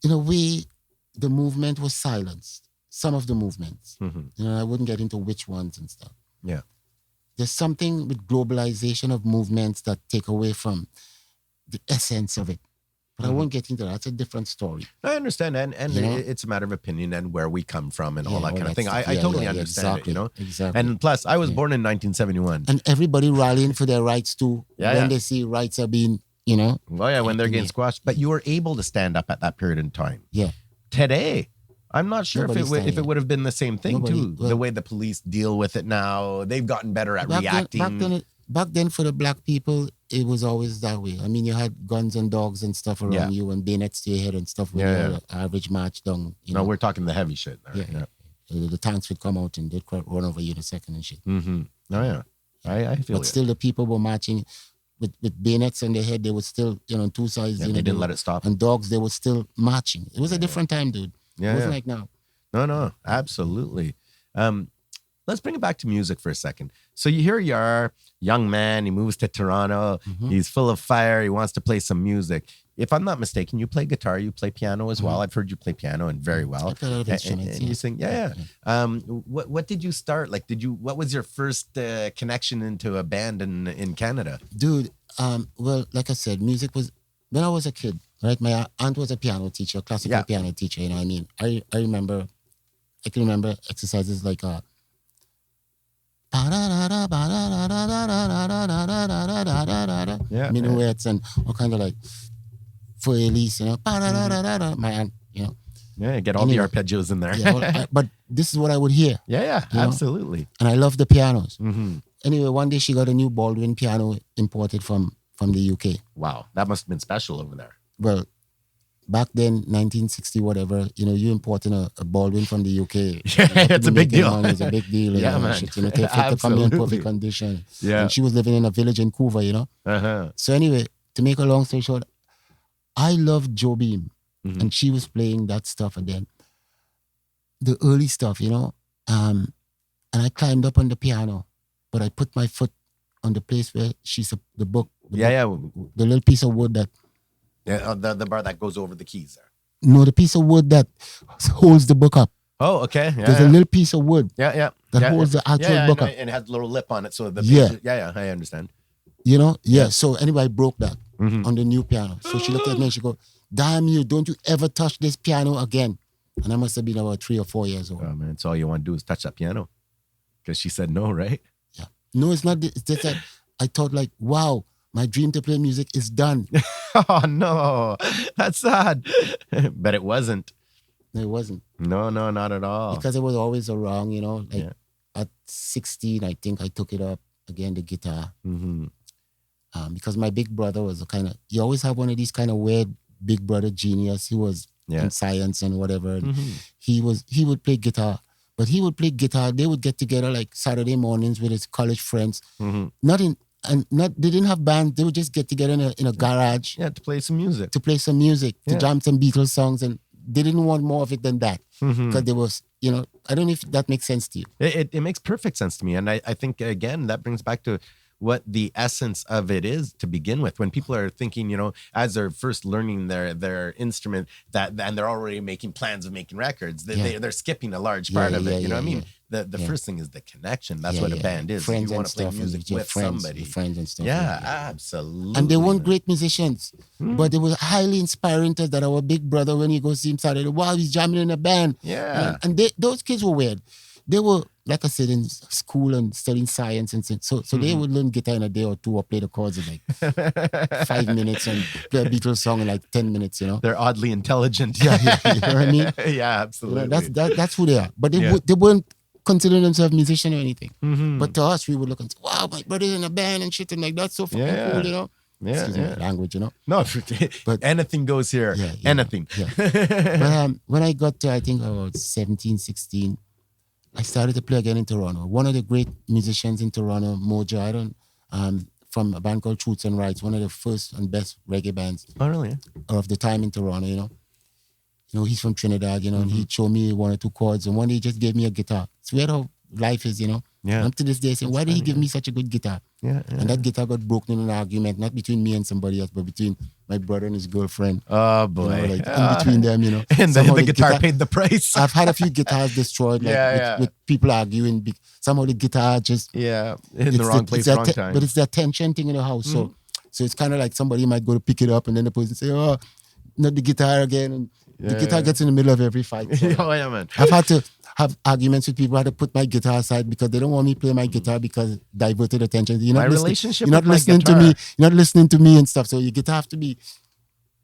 in a way the movement was silenced. Some of the movements, I wouldn't get into which ones and stuff. Yeah. There's something with globalization of movements that take away from the essence of it. But I won't get into that. That's a different story. I understand. And it's a matter of opinion and where we come from and all that kind of thing. I totally understand exactly, it, Exactly. And plus, I was born in 1971. And everybody rallying for their rights too. Yeah, when they see rights are being, Well, yeah, when they're getting squashed. But you were able to stand up at that period in time. Yeah. Today, I'm not sure if it would have been the same thing too. Well, the way the police deal with it now, they've gotten better at reacting. Back then, for the black people, it was always that way. I mean, you had guns and dogs and stuff around you, and bayonets to your head and stuff. When you had an average march down. No, we're talking the heavy shit. Yeah. The tanks would come out and they'd run over you in a second and shit. Oh yeah, I feel. But still, the people were marching with bayonets on their head. They were still, on two sides. They didn't let it stop. And dogs, they were still marching. It was a different time, dude. Yeah, it wasn't like now. No, absolutely. Let's bring it back to music for a second. So here you are, young man, he moves to Toronto, he's full of fire, he wants to play some music. If I'm not mistaken, you play guitar, you play piano as well. I've heard you play piano and very well. I play a lot of instruments, and you sing, What did you start? Like, what was your first connection into a band in Canada? Dude, well, like I said, music was, when I was a kid, right? My aunt was a piano teacher, classical piano teacher, I mean? I can remember exercises like minuets and all kind of like for Elise, my aunt, Yeah, get all the arpeggios in there. But this is what I would hear. Yeah, absolutely. And I love the pianos. Anyway, one day she got a new Baldwin piano imported from the UK. Wow, that must have been special over there. Well, back then, 1960, whatever, you importing a Baldwin from the UK. It's a big deal. Money, it's a big deal. Man. Shit, to come in perfect condition. Yeah. And she was living in a village in Couva, So anyway, to make a long story short, I loved Joe Beam. And she was playing that stuff. And then the early stuff, and I climbed up on the piano, but I put my foot on the place where the book. The little piece of wood that. Yeah, the bar that goes over the keys there. No, the piece of wood that holds the book up. Oh, okay. There's a little piece of wood. That holds the actual book up. And it has a little lip on it, so the I understand. So anyway, I broke that on the new piano. So she looked at me and she go, "Damn you! Don't you ever touch this piano again?" And I must have been about 3 or 4 years old. Oh man, it's all you want to do is touch that piano, because she said no, right? Yeah. No, it's not. It's just that I thought like, wow. My dream to play music is done. Oh, no. That's sad. But it wasn't. No, it wasn't. No, not at all. Because it was always wrong, At 16, I think I took it up again, the guitar. Because my big brother was you always have one of these kind of weird big brother genius. He was in science and whatever. And he would play guitar. But he would play guitar. They would get together like Saturday mornings with his college friends. They didn't have bands. They would just get together in a garage. Yeah, to play some music. To jam some Beatles songs. And they didn't want more of it than that. Because there was, I don't know if that makes sense to you. It makes perfect sense to me. And I think, again, that brings back to what the essence of it is to begin with. When people are thinking, as they're first learning their instrument, and they're already making plans of making records, they're skipping a large part of it. You know what I mean? The first thing is the connection. That's what a band is. Friends you want to play music with somebody. Friends and stuff. Yeah, absolutely. And they weren't great musicians, but they were highly inspiring to us that our big brother, when you go see him Saturday, wow, he's jamming in a band. Yeah. And those kids were weird. They were, like I said, in school and studying science and so they would learn guitar in a day or two or play the chords in like 5 minutes and play a Beatles song in like 10 minutes, They're oddly intelligent. You know what I mean? Yeah, absolutely. That's who they are. But they weren't considering themselves musician or anything. But to us, we would look and say, wow, my brother's in a band and shit, and like, that's so fucking cool, Yeah, Excuse me, language, No, but anything goes here. Anything. But when I got to, I think, about 17, 16, I started to play again in Toronto. One of the great musicians in Toronto, Mojo, from a band called Truths and Rights, one of the first and best reggae bands Oh, really? of the time in Toronto, you know. You know, he's from Trinidad, you know, and he'd show me one or two chords, and one day he just gave me a guitar. It's weird how life is, you know. Yeah. And up to this day, I say, why did he give me such a good guitar? Yeah. And that guitar got broken in an argument, not between me and somebody else, but between my brother and his girlfriend. Oh, You boy. know, like in between them, you know. And Somehow the guitar paid the price. I've had a few guitars destroyed, like with people arguing. Somehow the guitar just in the wrong place, wrong time. But it's the attention thing in the house. So it's kind of like somebody might go to pick it up, and then the person say, "Oh, not the guitar again." And the guitar gets in the middle of every fight. So Oh, yeah, man. I've had to have arguments with people. I had to put my guitar aside because they don't want me play my guitar because diverted attention. You're not relationship You're not with my listening to guitar. me. You're not listening to me and stuff. So your guitar have to be.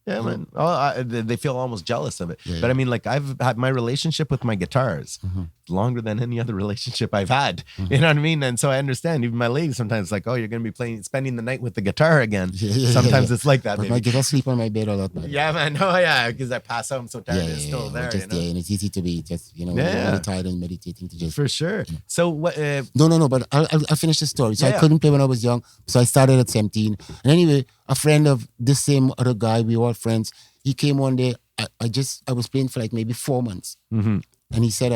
Yeah, man. Oh, they feel almost jealous of it. Yeah, but I mean, like, I've had my relationship with my guitars longer than any other relationship I've had. You know what I mean? And so I understand. Even my lady sometimes like, oh, you're going to be spending the night with the guitar again. Sometimes it's like that, But baby. my guitar sleep on my bed a lot. Man. Yeah, man. Oh, yeah. Because I pass out. I'm so tired. It's still there. Just, you know? and it's easy to be just, you know, when you're really tired and meditating to just. For sure. So what? No. But I'll finish the story. So Yeah. I couldn't play when I was young. So I started at 17. And anyway, a friend of this same other guy, we were all friends. He came one day. I was playing for like maybe 4 months, and he said,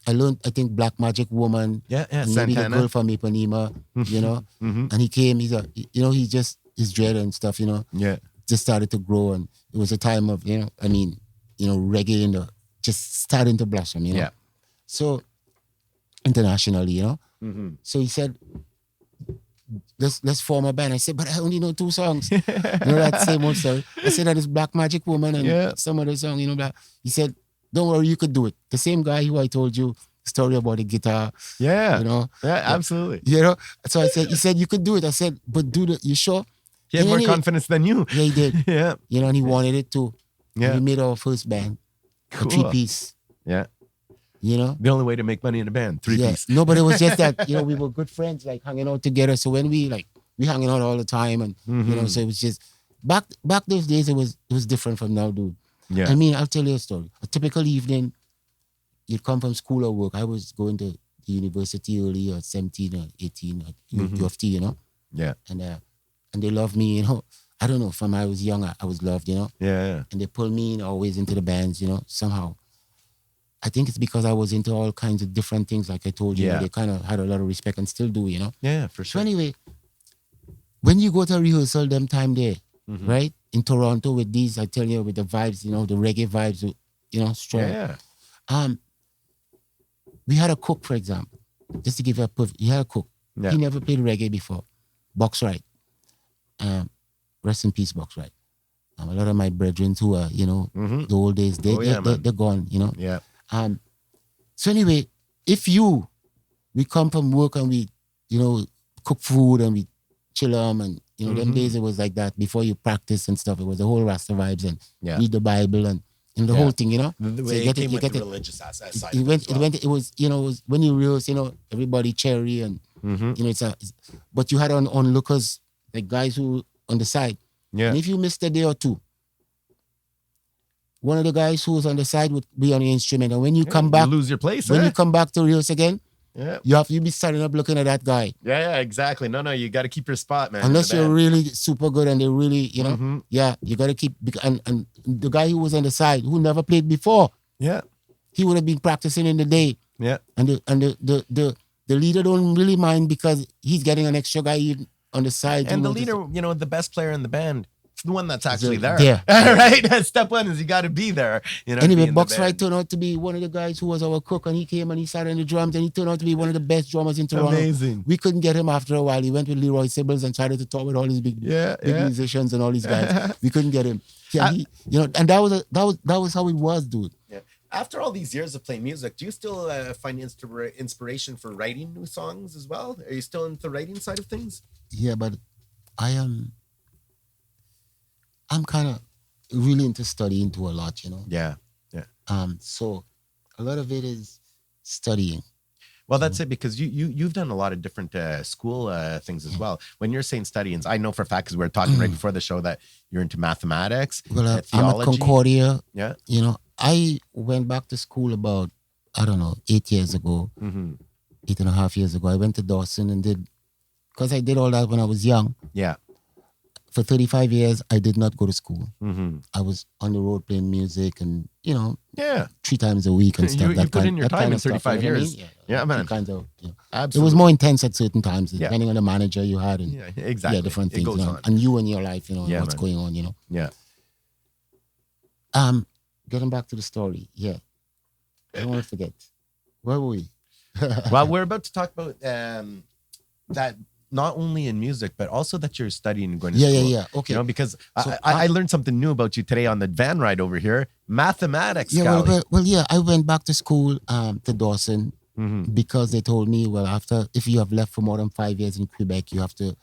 "I learned, I think, Black Magic Woman, Yeah, and maybe the Santana. girl from Ipanema, you know." And he came. He's his dread and stuff, you know. Yeah. Just started to grow, and it was a time of, you know, I mean, you know, reggae and just starting to blossom, you know. Yeah. So internationally, you know. So he said, let's form a band. I said, but I only know 2 songs. You know that same old story. I said that is Black Magic Woman and some other song, you know. Black. He said, don't worry, you could do it. The same guy who I told you the story about the guitar. Yeah. You know. Yeah, absolutely. You know. So he said you could do it. I said, but you sure? He had And more anyway, confidence than you. Yeah, he did. Yeah. You know, and he wanted it too. Yeah. And we made our first band, Cool. a 3-piece. Yeah. You know. The only way to make money in a band, 3-piece. No, but it was just that, you know, we were good friends, like hanging out together. So when we hanging out all the time, and you know, so it was just back those days. It was different from now, dude. Yeah. I mean, I'll tell you a story. A typical evening, you'd come from school or work. I was going to the university early at 17 or 18 at U of T, you know. Yeah. And they loved me, you know. I don't know. From I was young, I was loved, you know. Yeah. And they pulled me in always into the bands, you know. Somehow, I think it's because I was into all kinds of different things. Like I told you, Yeah. they kind of had a lot of respect and still do, you know. Yeah, for So sure. anyway, when you go to rehearsal, them time there, right in Toronto with these, I tell you, with the vibes, you know, the reggae vibes, you know, strong. Yeah. We had a cook, for example, just to give you he had a cook. Yeah. He never played reggae before. Box Right. Rest in peace, Box Right. A lot of my brethren who are, you know, the old days, they're gone, you know. Yeah. So anyway, we come from work and we, you know, cook food and we chill and, you know, them days it was like that. Before you practice and stuff, it was the whole Rasta vibes and read the Bible and the whole thing, you know. The So way you it get came you with get the it. religious side. It was, you know, it was when you realize, you know, everybody cherry and, you know, but you had onlookers, like guys who on the side. Yeah. And if you missed a day or two, one of the guys who was on the side would be on the instrument. And when you come back, you lose your place. when you come back to rehearse again, Yeah. you be standing up looking at that guy. Yeah, exactly. No, you got to keep your spot, man. Unless in the you're band. really super good and they really, you know, you got to keep. And the guy who was on the side, who never played before, Yeah. he would have been practicing in the day. Yeah. And the leader don't really mind because he's getting an extra guy on the side. And the who knows leader, you know, the best player in the band, it's the one that's actually there. there. Right? Step one is you got to be there. You know. to be Anyway, in the Box band. Right turned out to be one of the guys who was our cook, and he came and he sat on the drums, and he turned out to be one of the best drummers in Toronto. Amazing. We couldn't get him after a while. He went with Leroy Sibbles and started to talk with all these big musicians and all these guys. We couldn't get him. You know, and that was how it was, dude. Yeah. After all these years of playing music, do you still find inspiration for writing new songs as well? Are you still into the writing side of things? Yeah, but I'm kind of really into studying too a lot, you know. Yeah. So a lot of it is studying. Well, that's it, because you've done a lot of different school things as well. When you're saying studying, I know for a fact, because we were talking right before the show, that you're into mathematics, Well, I'm theology. at Concordia. Yeah. You know, I went back to school about, I don't know, 8 years ago, 8.5 years ago. I went to Dawson and did because I did all that when I was young. Yeah. For 35 years, I did not go to school. Mm-hmm. I was on the road playing music and, Yeah. 3 times a week and stuff. You put in your time in 35 you know what I years. mean? Yeah, man. Kinds of, Absolutely. It was more intense at certain times, Yeah. depending on the manager you had and Yeah, exactly. different It things. goes on. And you and your life, and Yeah, what's man. going on, Yeah. Getting back to the story, I don't want to forget. Where were we? Well, we're about to talk about that not only in music, but also that you're studying and going to school. Yeah. Okay. Because So, I learned something new about you today on the van ride over here. Mathematics, Yeah, Scally. well, I went back to school to Dawson Mm-hmm. because they told me, well, if you have left for more than 5 years in Quebec, you have to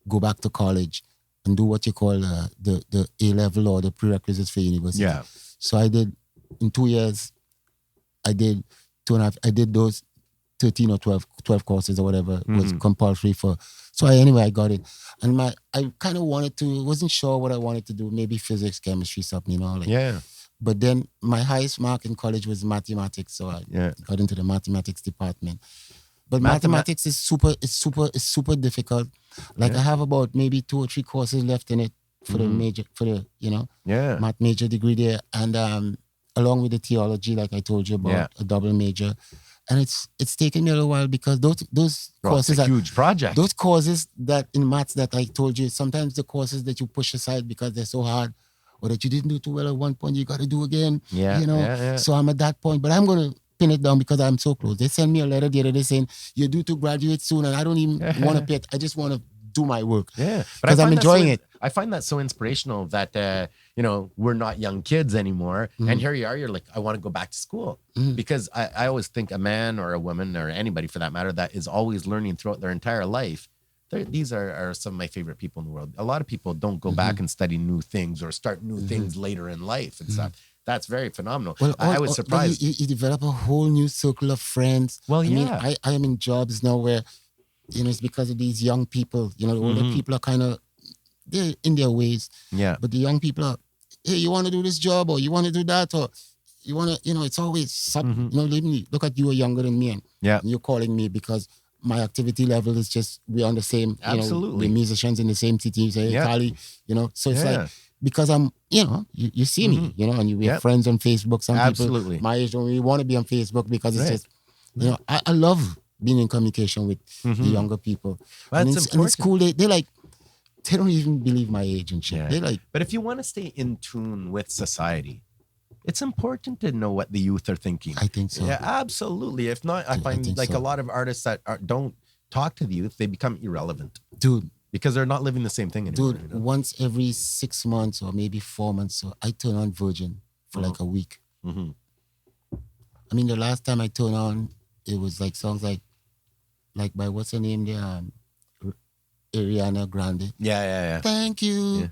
go back to college and do what you call the A-level or the prerequisites for university. Yeah. So I did, in 2 years, I did 2.5, I did those 13 or 12 courses or whatever was compulsory for. So I got it. And I kind of wasn't sure what I wanted to do, maybe physics, chemistry, something, Yeah. But then my highest mark in college was mathematics, so I got into the mathematics department. But mathematics is super difficult. Like I have about maybe 2 or 3 courses left in it for the major, math major degree there, and along with the theology, like I told you about, a double major. And it's taken me a little while because those courses are huge project. Those courses that in maths that I told you, sometimes the courses that you push aside because they're so hard, or that you didn't do too well at one point, you got to do again. Yeah. So I'm at that point, but I'm going to pin it down because I'm so close. They sent me a letter the other day saying, you're due to graduate soon, and I don't even want to pay it. I just want to do my work. Yeah. Because I'm enjoying it. I find that so inspirational that, we're not young kids anymore. And here you are, you're like, I want to go back to school. Because I always think a man or a woman or anybody for that matter that is always learning throughout their entire life, these are some of my favorite people in the world. A lot of people don't go back and study new things or start new things later in life and stuff. That's very phenomenal. Well, I was surprised. You develop a whole new circle of friends. Well, I mean, I am in jobs now where, it's because of these young people. The older people are kind of, they're in their ways. Yeah. But the young people are, hey, you want to do this job or you want to do that or you want to, it's always something. Look at you are younger than me and you're calling me because my activity level is just, we're on the same, Absolutely. We're musicians in the same city. You say, hey, Kali, so it's like, because I'm, you see me, and we have friends on Facebook. Some Absolutely. people my age don't really want to be on Facebook because it's just, I love being in communication with the younger people. That's and important. it's cool. They like, they don't even believe my age and shit. Yeah. They like, but if you want to stay in tune with society, it's important to know what the youth are thinking. I think so. Yeah, absolutely. If not, I find like a lot of artists that don't talk to the youth, they become irrelevant. Dude. Because they're not living the same thing anymore. Dude, once every 6 months or maybe 4 months, so I turn on Virgin for like a week. I mean, the last time I turned on, it was like songs like by what's her name there? Ariana Grande. Yeah. Thank you. Yeah.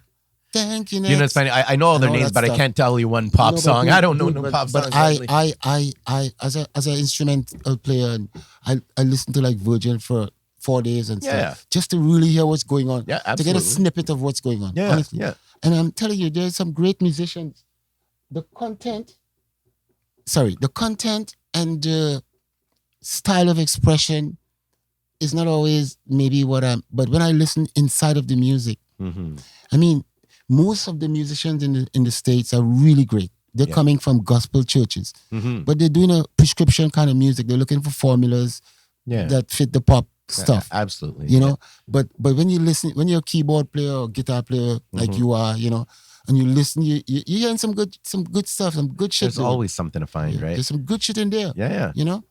Thank you. It's funny. I know all their names, but I can't tell you one pop song. I don't know no pop songs. But I as an instrumental player, I listened to like Virgin for 4 days and stuff, just to really hear what's going on. Yeah, absolutely. To get a snippet of what's going on. Yeah, honestly. yeah. And I'm telling you, there's some great musicians. The content and the style of expression is not always maybe but when I listen inside of the music, I mean, most of the musicians in the States are really great. They're coming from gospel churches, but they're doing a prescription kind of music. They're looking for formulas that fit the pop stuff. Absolutely. But when you listen, when you're a keyboard player or guitar player like you are, and you listen, you're hearing some good stuff, some good shit. There's always something to find, right? There's some good shit in there. Yeah. Do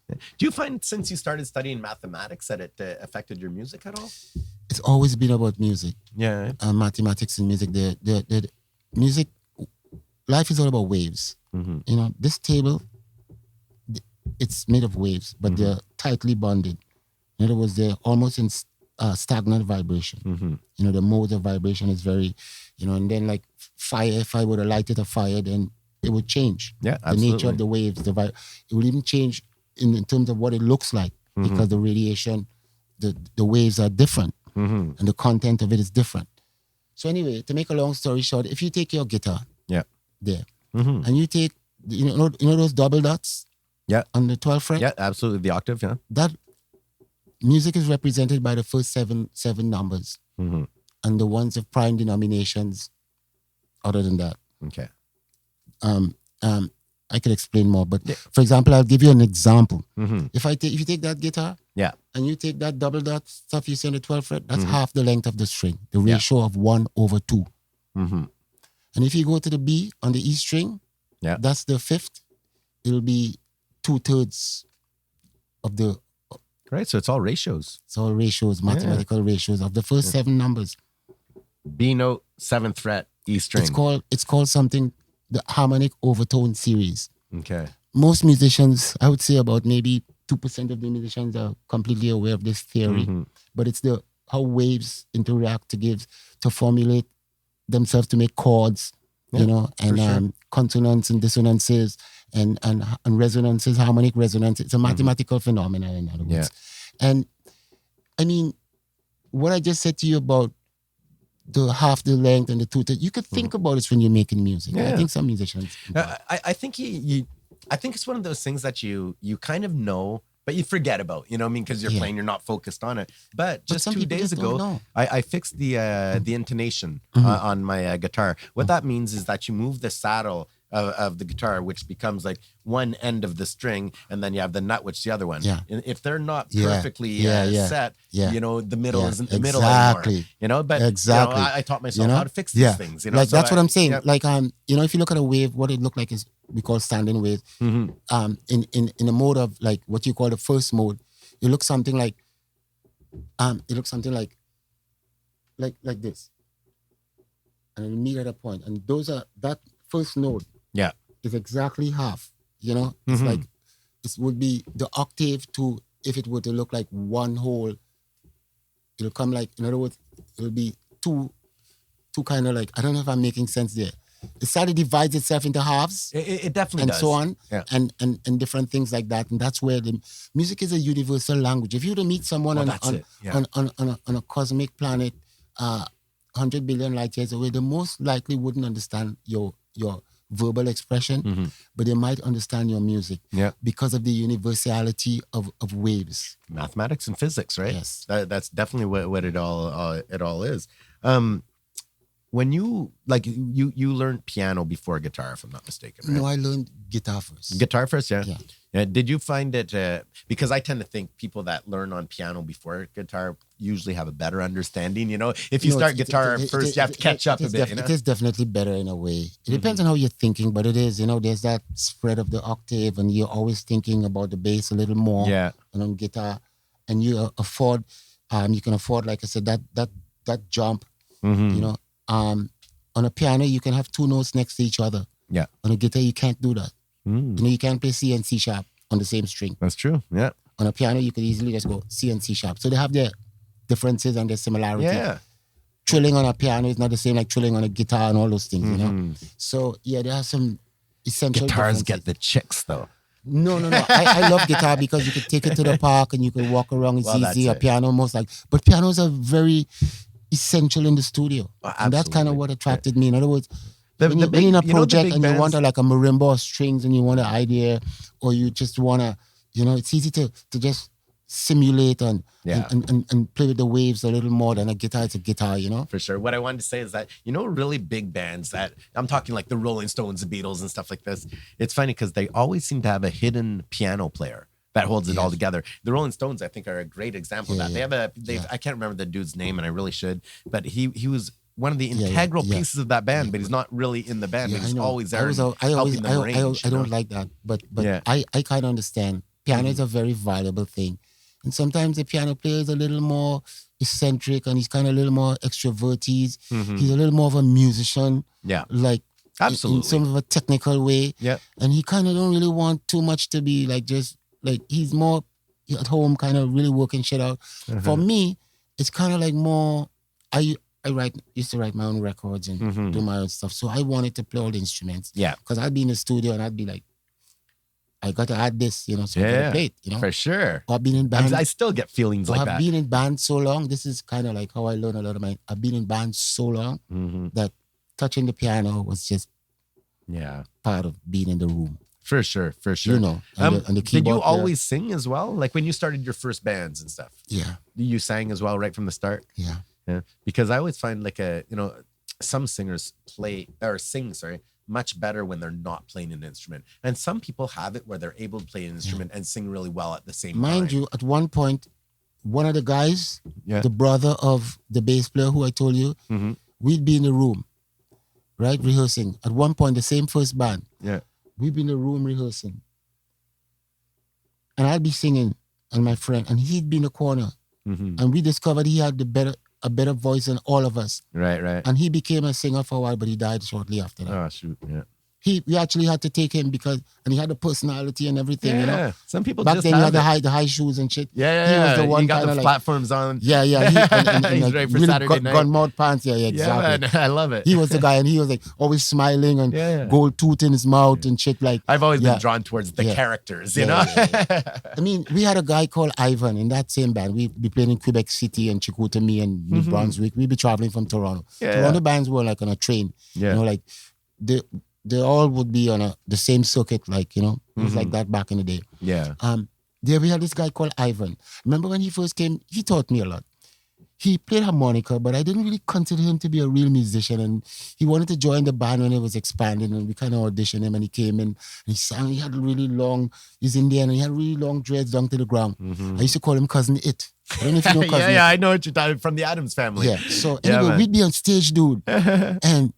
you find since you started studying mathematics that it affected your music at all? It's always been about music. Yeah. Mathematics and music. The music, life is all about waves. This table, it's made of waves, but they're tightly bonded. In other words, they're almost in stagnant vibration. The mode of vibration is very, and then like fire, if I would have lighted a fire, then it would change. Yeah, absolutely. The nature of the waves, it would even change in terms of what it looks like because the radiation, the waves are different and the content of it is different. So anyway, to make a long story short, if you take your guitar there and you take, you know those double dots on the 12th fret? Yeah, absolutely. The octave, yeah. That music is represented by the first seven numbers, and the ones of prime denominations. Other than that, Okay. I could explain more. But for example, I'll give you an example. Mm-hmm. If you take that guitar, Yeah. and you take that double dot stuff you see on the 12th fret, that's half the length of the string, the ratio of 1/2. Mm-hmm. And if you go to the B on the E string, that's the 5th. It'll be 2/3 of the. Right. So it's all ratios. It's all ratios, mathematical ratios of the first 7 numbers. B note, 7th fret, E string. It's called something, the harmonic overtone series. Okay. Most musicians, I would say about maybe 2% of the musicians are completely aware of this theory, but it's how waves interact to formulate themselves to make chords, and consonants and dissonances and resonances, harmonic resonance. It's a mathematical phenomenon, in other words. And I mean, what I just said to you about the half the length and the 2/3, you could think about this when you're making music. I think some musicians. I think I think it's one of those things that you kind of know, but you forget about. You know what I mean? Because you're playing, you're not focused on it. But just 2 days ago, I fixed the intonation on my guitar. What that means is that you move the saddle of the guitar, which becomes like one end of the string, and then you have the nut, which is the other one. Yeah. And if they're not perfectly set, the middle isn't the middle exactly. anymore. But I taught myself how to fix these things. Like so that's what I'm saying. Like if you look at a wave, what it look like is we call standing wave. In a mode of like what you call the first mode, it looks something like like this, and it'll meet at a point, and that first note. Yeah. Is exactly half. It's like it would be the octave to, if it were to look like one whole, it'll come like, in other words, it'll be two kind of like, I don't know if I'm making sense there. It sort of divides itself into halves. It definitely and does. so on. Yeah. And different things like that. And that's where the music is a universal language. If you were to meet someone on a cosmic planet 100 billion light years away, they most likely wouldn't understand your verbal expression, but they might understand your music because of the universality of waves. Mathematics and physics, right? Yes. That's definitely what it all is. When you learned piano before guitar, if I'm not mistaken, right? No, I learned guitar first. Guitar first, yeah. Yeah. Did you find it, because I tend to think people that learn on piano before guitar usually have a better understanding, If you start guitar first, you have to catch up a bit, It is definitely better in a way. It depends on how you're thinking, but it is, there's that spread of the octave, and you're always thinking about the bass a little more. Yeah. And on guitar, and you can afford, like I said, that jump, on a piano, you can have 2 notes next to each other. Yeah. On a guitar, you can't do that. You can't play C and C sharp on the same string. That's true. Yeah. On a piano, you could easily just go C and C sharp. So they have their differences and their similarities. Yeah. Trilling on a piano is not the same like trilling on a guitar and all those things, So there are some essential Guitars differences. get the chicks, though. No. I love guitar because you could take it to the park and you could walk around. It's easy. A piano but pianos are very essential in the studio. And that's kind of what attracted me. In other words, when you're in a project and you want a marimba or strings and you want an idea, or you just want to, it's easy to just simulate and play with the waves a little more than a guitar. It's a guitar, For sure. What I wanted to say is that, really big bands that, I'm talking like the Rolling Stones, the Beatles and stuff like this. It's funny because they always seem to have a hidden piano player that holds it all together. The Rolling Stones, I think, are a great example of that. I can't remember the dude's name, and I really should, but he was one of the integral pieces of that band, but he's not really in the band. But he's always there helping them arrange. I don't like that, but I kind of understand. Piano is a very valuable thing. And sometimes the piano player is a little more eccentric and he's kind of a little more extroverted. He's a little more of a musician. Yeah. Like, absolutely. In some of a technical way. Yeah. And he kind of don't really want too much to be like just, like he's more at home kind of really working shit out. For me, it's kind of like more, I used to write my own records and do my own stuff. So I wanted to play all the instruments. Yeah. Because I'd be in the studio and I'd be like, I got to add this, so I got to play it, For sure. Or I've been in bands. I still get feelings like that. I've been in bands so long. This is kind of like how I learn a lot of I've been in bands so long that touching the piano was just part of being in the room. For sure. You know, and the Did you keyboard player. always sing as well? Like when you started your first bands and stuff? Yeah. You sang as well right from the start? Yeah. Yeah. Because I always find like some singers sing, much better when they're not playing an instrument. And some people have it where they're able to play an instrument and sing really well at the same time. Mind you, at one point, one of the guys, Yeah. the brother of the bass player who I told you, Mm-hmm. we'd be in the room, right, rehearsing. At one point, the same first band, Yeah. we'd be in the room rehearsing. And I'd be singing, and my friend, and he'd be in the corner. Mm-hmm. And we discovered he had a better voice than all of us. Right. And he became a singer for a while, but he died shortly after that. Oh, shoot. Yeah. We actually had to take him and he had the personality and everything, Yeah. you know. Some people Back just then, you have had it. the high shoes and shit. Yeah. He was the one you got kinda the like- platforms on. Yeah. He, and He's like ready for really Saturday night. gun mouth pants. Yeah, Yeah, exactly. man. I love it. He was the guy, and he was like always smiling and Yeah. gold tooth in his mouth and shit. Like, I've always been Yeah. drawn towards the Yeah. characters, Yeah, you know? I mean, we had a guy called Ivan in that same band. We'd be playing in Quebec City and Chicoutimi and New Brunswick. We'd be traveling from Toronto. Yeah. Toronto bands were like on a train. Yeah. You know, like they all would be on the same circuit, like, you know, it was like that back in the day. Yeah. There we had this guy called Ivan. Remember when he first came, he taught me a lot. He played harmonica, but I didn't really consider him to be a real musician. And he wanted to join the band when it was expanding, and we kind of auditioned him, and he came in and he sang. He had really long, he's Indian, and he had really long dreads down to the ground. I used to call him Cousin It. I don't know if you know Cousin It. Yeah, I know what you're talking from the Addams family. Yeah. So Yeah, anyway, man. we'd be on stage, dude, and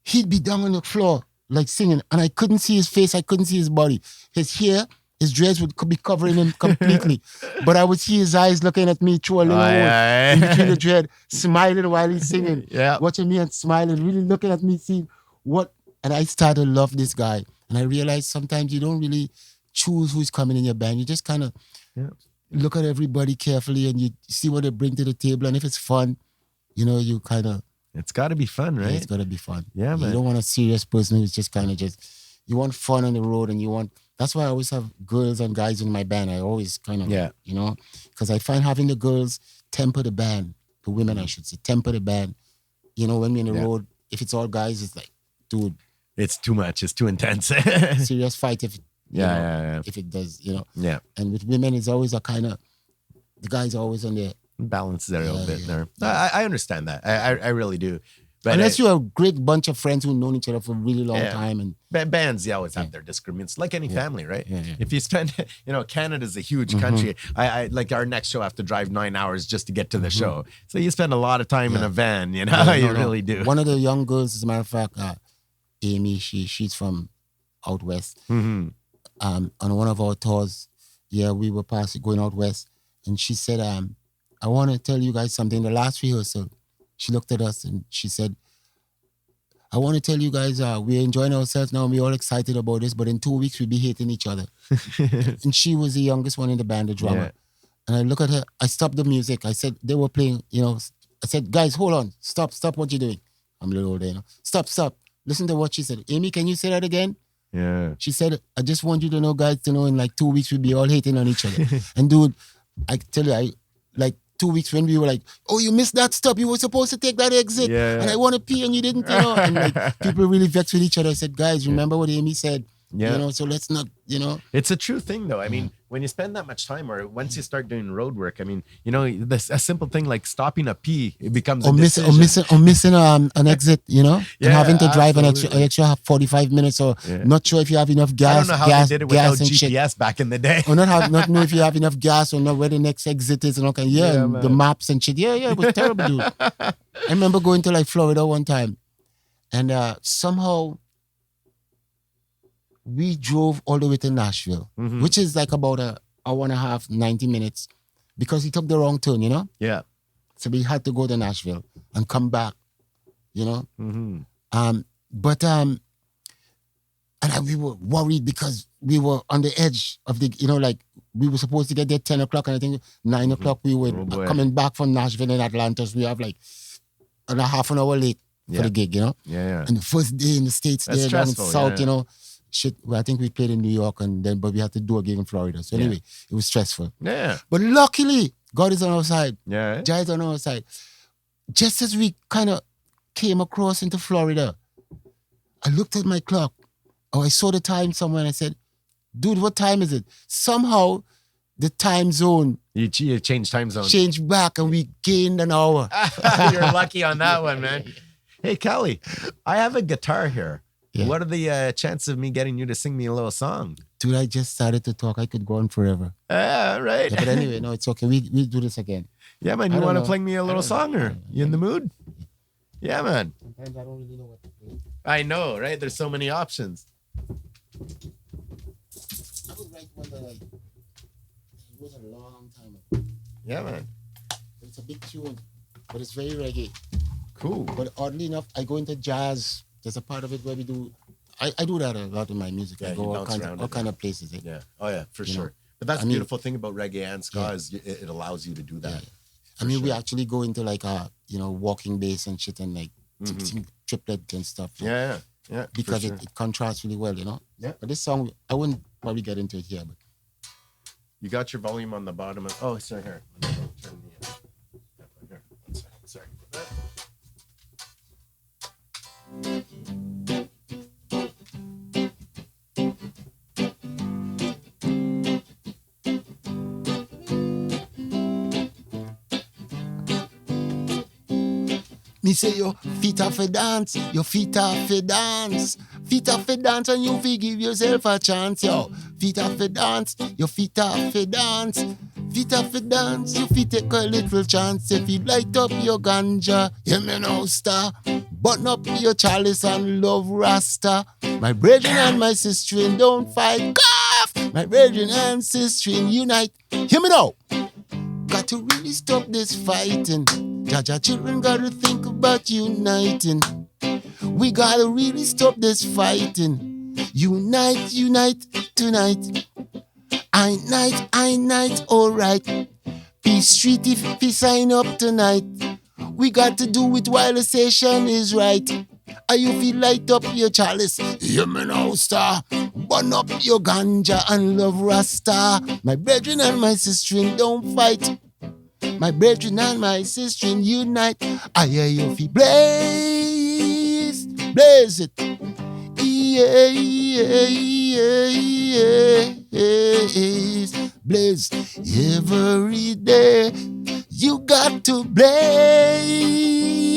he'd be down on the floor like singing, and I couldn't see his face, I couldn't see his body. His hair, his dreads would be covering him completely, but I would see his eyes looking at me through a little hole in between the dread, smiling while he's singing, Yeah. watching me and smiling, really looking at me, seeing what. And I started to love this guy, and I realized sometimes you don't really choose who's coming in your band. You just kind of look at everybody carefully, and you see what they bring to the table, and if it's fun, you know, you kind of. It's got to be fun, right? It's gotta be fun. Yeah, man. You don't want a serious person who's just kind of you want fun on the road, and that's why I always have girls and guys in my band. I always kind of, you know, because I find having the girls temper the band, the women, I should say, temper the band. You know, when we're on the road, if it's all guys, it's like, dude. It's too much. It's too intense. Serious fight if if it does, you know. Yeah. And with women, it's always a kind of, the guys are always on there. Balance there a little bit yeah. there. I understand that. I really do. But Unless you're a great bunch of friends who've known each other for a really long time. And bands, always have their disagreements, like any family, right? Yeah. If you spend, Canada's a huge country. I like our next show, I have to drive 9 hours just to get to the show. So you spend a lot of time in a van, you know, you really do. One of the young girls, as a matter of fact, Amy, she's from out west. On one of our tours, we were going out west, and she said, I want to tell you guys something. The last rehearsal, she looked at us and she said, I want to tell you guys, we're enjoying ourselves now and we're all excited about this, but in 2 weeks we'll be hating each other. And she was the youngest one in the band, the drummer. Yeah. And I look at her, I stopped the music. I said, they were playing, you know, I said, guys, hold on, stop what you're doing. I'm a little older, you know. Stop. Listen to what she said. Amy, can you say that again? Yeah. She said, I just want you to know, guys, to know in like 2 weeks we'll be all hating on each other. And dude, I tell you, like 2 weeks when we were like, oh, you missed that stop. You were supposed to take that exit. Yeah. And I want to pee and you didn't, you know. And like people really vexed with each other. I said, guys, remember what Amy said? Yeah. You know, so let's not, you know. It's a true thing, though. I mean, when you spend that much time, or once you start doing road work, I mean, you know, a simple thing like stopping a pee, it becomes a decision. missing an exit, you know, Yeah, and having to drive an absolutely. extra 45 minutes, or not sure if you have enough I gas. don't know how gas, they did it without gas and shit. GPS back in the day. Or not know if you have enough gas, or not where the next exit is, and all kind. Yeah, and the man. maps and shit. Yeah, it was terrible, dude. I remember going to like Florida one time, and somehow we drove all the way to Nashville, which is like about an hour and a half, 90 minutes, because he took the wrong turn, you know. Yeah. So we had to go to Nashville and come back, you know. And we were worried because we were on the edge of the, you know, like we were supposed to get there 10 o'clock, and I think 9 o'clock we were coming back from Nashville in Atlanta. So we have like a half an hour late for the gig, you know. Yeah. And the first day in the States, That's there down in stressful, South, you know, shit. Well, I think we played in New York, but we had to do a gig in Florida. So anyway, it was stressful. Yeah. But luckily, God is on our side. Yeah. Jah is on our side. Just as we kind of came across into Florida, I looked at my clock. Oh, I saw the time somewhere, and I said, dude, what time is it? Somehow the time zone You change time zone. changed back and we gained an hour. You're lucky on that one, man. Hey, Kelly, I have a guitar here. Yeah. What are the chances of me getting you to sing me a little song? Dude, I just started to talk. I could go on forever. Yeah, right. Yeah, but anyway, no, it's okay. We'll do this again. Yeah, man. I You don't want to know. play me a little song, or you in the mood? Yeah, man. Sometimes I don't really know what to play. I know, right? There's so many options. I would write one that it was a long time ago. Yeah, man. It's a big tune, but it's very reggae. Cool. But oddly enough, I go into jazz. There's a part of it where we do. I do that a lot in my music. Yeah, I you go bounce around all it, kind of places. Eh? Yeah. Oh, yeah, for You sure. know, But that's I the mean- beautiful thing about reggae and ska is it allows you to do that. Yeah. For I mean, we sure. actually go into like walking bass and shit and like sing triplet and stuff. Yeah, yeah, yeah. Because for sure. it contrasts really well, Yeah. But this song, I wouldn't probably get into it here, but You got your volume on the bottom. Oh, sorry, here. Let me go turn the. Here. One second. Sorry. me say your feet are for dance, your feet are for dance. Feet are for dance and you fi give yourself a chance, yo. Feet are for dance, your feet are for dance. Feet are for dance, you fi take a little chance. If you light up your ganja, hear me now, star. Button up your chalice and love Rasta. My brethren and my sister, don't fight, cough. My brethren and sister, unite. Hear me now. Got to really stop this fighting. Jaja children gotta think about uniting. We gotta really stop this fighting. Unite, unite tonight. I night, alright. Peace Street if you sign up tonight. We got to do it while the session is right. Are you feel light up your chalice? Hear me now, star. Burn up your ganja and love Rasta. My brethren and my sister don't fight. My brethren and my sister unite. I hear you feel blaze, blaze it. Yeah, yeah, yeah, yeah. Blaze every day. You got to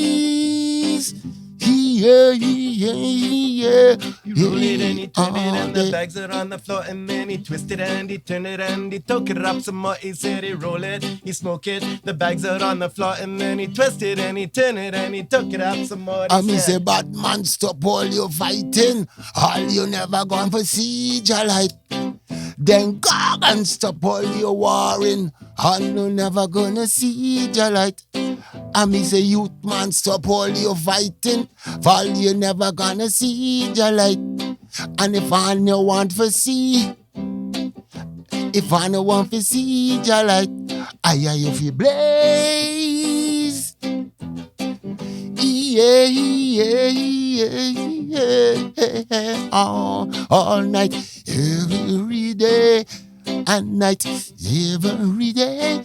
blaze. Yeah, yeah, yeah. You roll it and you turn it and the bags are on the floor and then he twist it and he turn it and he toke it up some more. He said he roll it, he smoke it, the bags are on the floor and then he twist it and he turn it and he took it up some more. I mean say bad man stop all your fighting. All you never gone for siege a light. Then God and stop all your warring. All you never gonna see your light. I mean say youth man stop all your fighting. For all you never gonna see your light. And if I no want to see, if I no want to see your light, I hear you feel blaze. Yeah, yeah, yeah, yeah. All night, every day, and night, every day.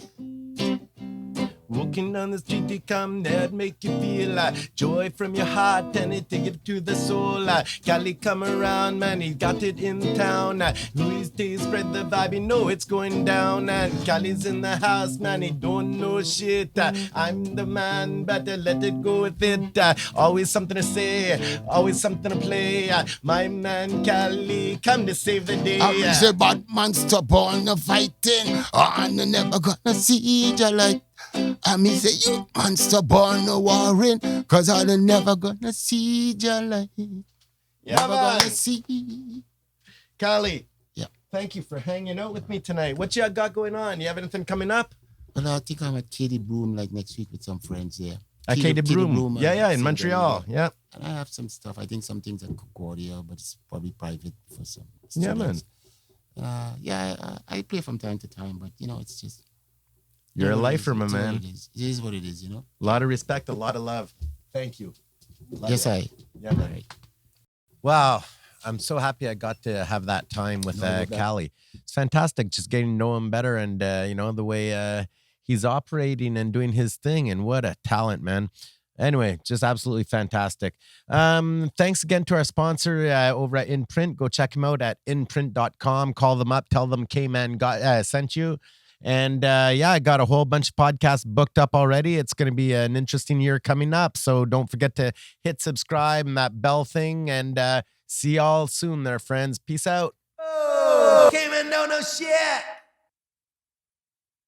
Walking down the street to come that make you feel like joy from your heart and it take it to the soul. Cali come around, man, he got it in town. Louis Day spread the vibe, you know it's going down. And Cali's in the house, man, he don't know shit. I'm the man, better let it go with it. Always something to say, always something to play. My man Cali, come to save the day. I mean, say bad man stop all the fighting, and you never gonna see your light. I mean, say you man stop all the warring, cause I never gonna see your light. Yeah, Never man. gonna see. Cali, Yeah. thank you for hanging out with me tonight. What you got going on? You have anything coming up? Well, I think I'm at Katie Broom like next week with some friends there. At Katie Broom. Yeah, in St. Montreal. Denis. Yeah. And I have some stuff. I think some things at Concordia, but it's probably private for some. Yeah, man. students. I play from time to time, but it's just. You're a lifer, my It's what man. It is what it is, A lot of respect, a lot of love. Thank you. Love Yes, ya. I. Yeah, man. Right. Wow. I'm so happy I got to have that time with No, you're back. Cali. It's fantastic just getting to know him better and, the way he's operating and doing his thing. And what a talent, man. Anyway, just absolutely fantastic. Thanks again to our sponsor over at InPrint. Go check him out at inprint.com. Call them up. Tell them K-Man got sent you. And I got a whole bunch of podcasts booked up already. It's going to be an interesting year coming up. So don't forget to hit subscribe and that bell thing. And see y'all soon there, friends. Peace out. Oh, K-Man don't know shit.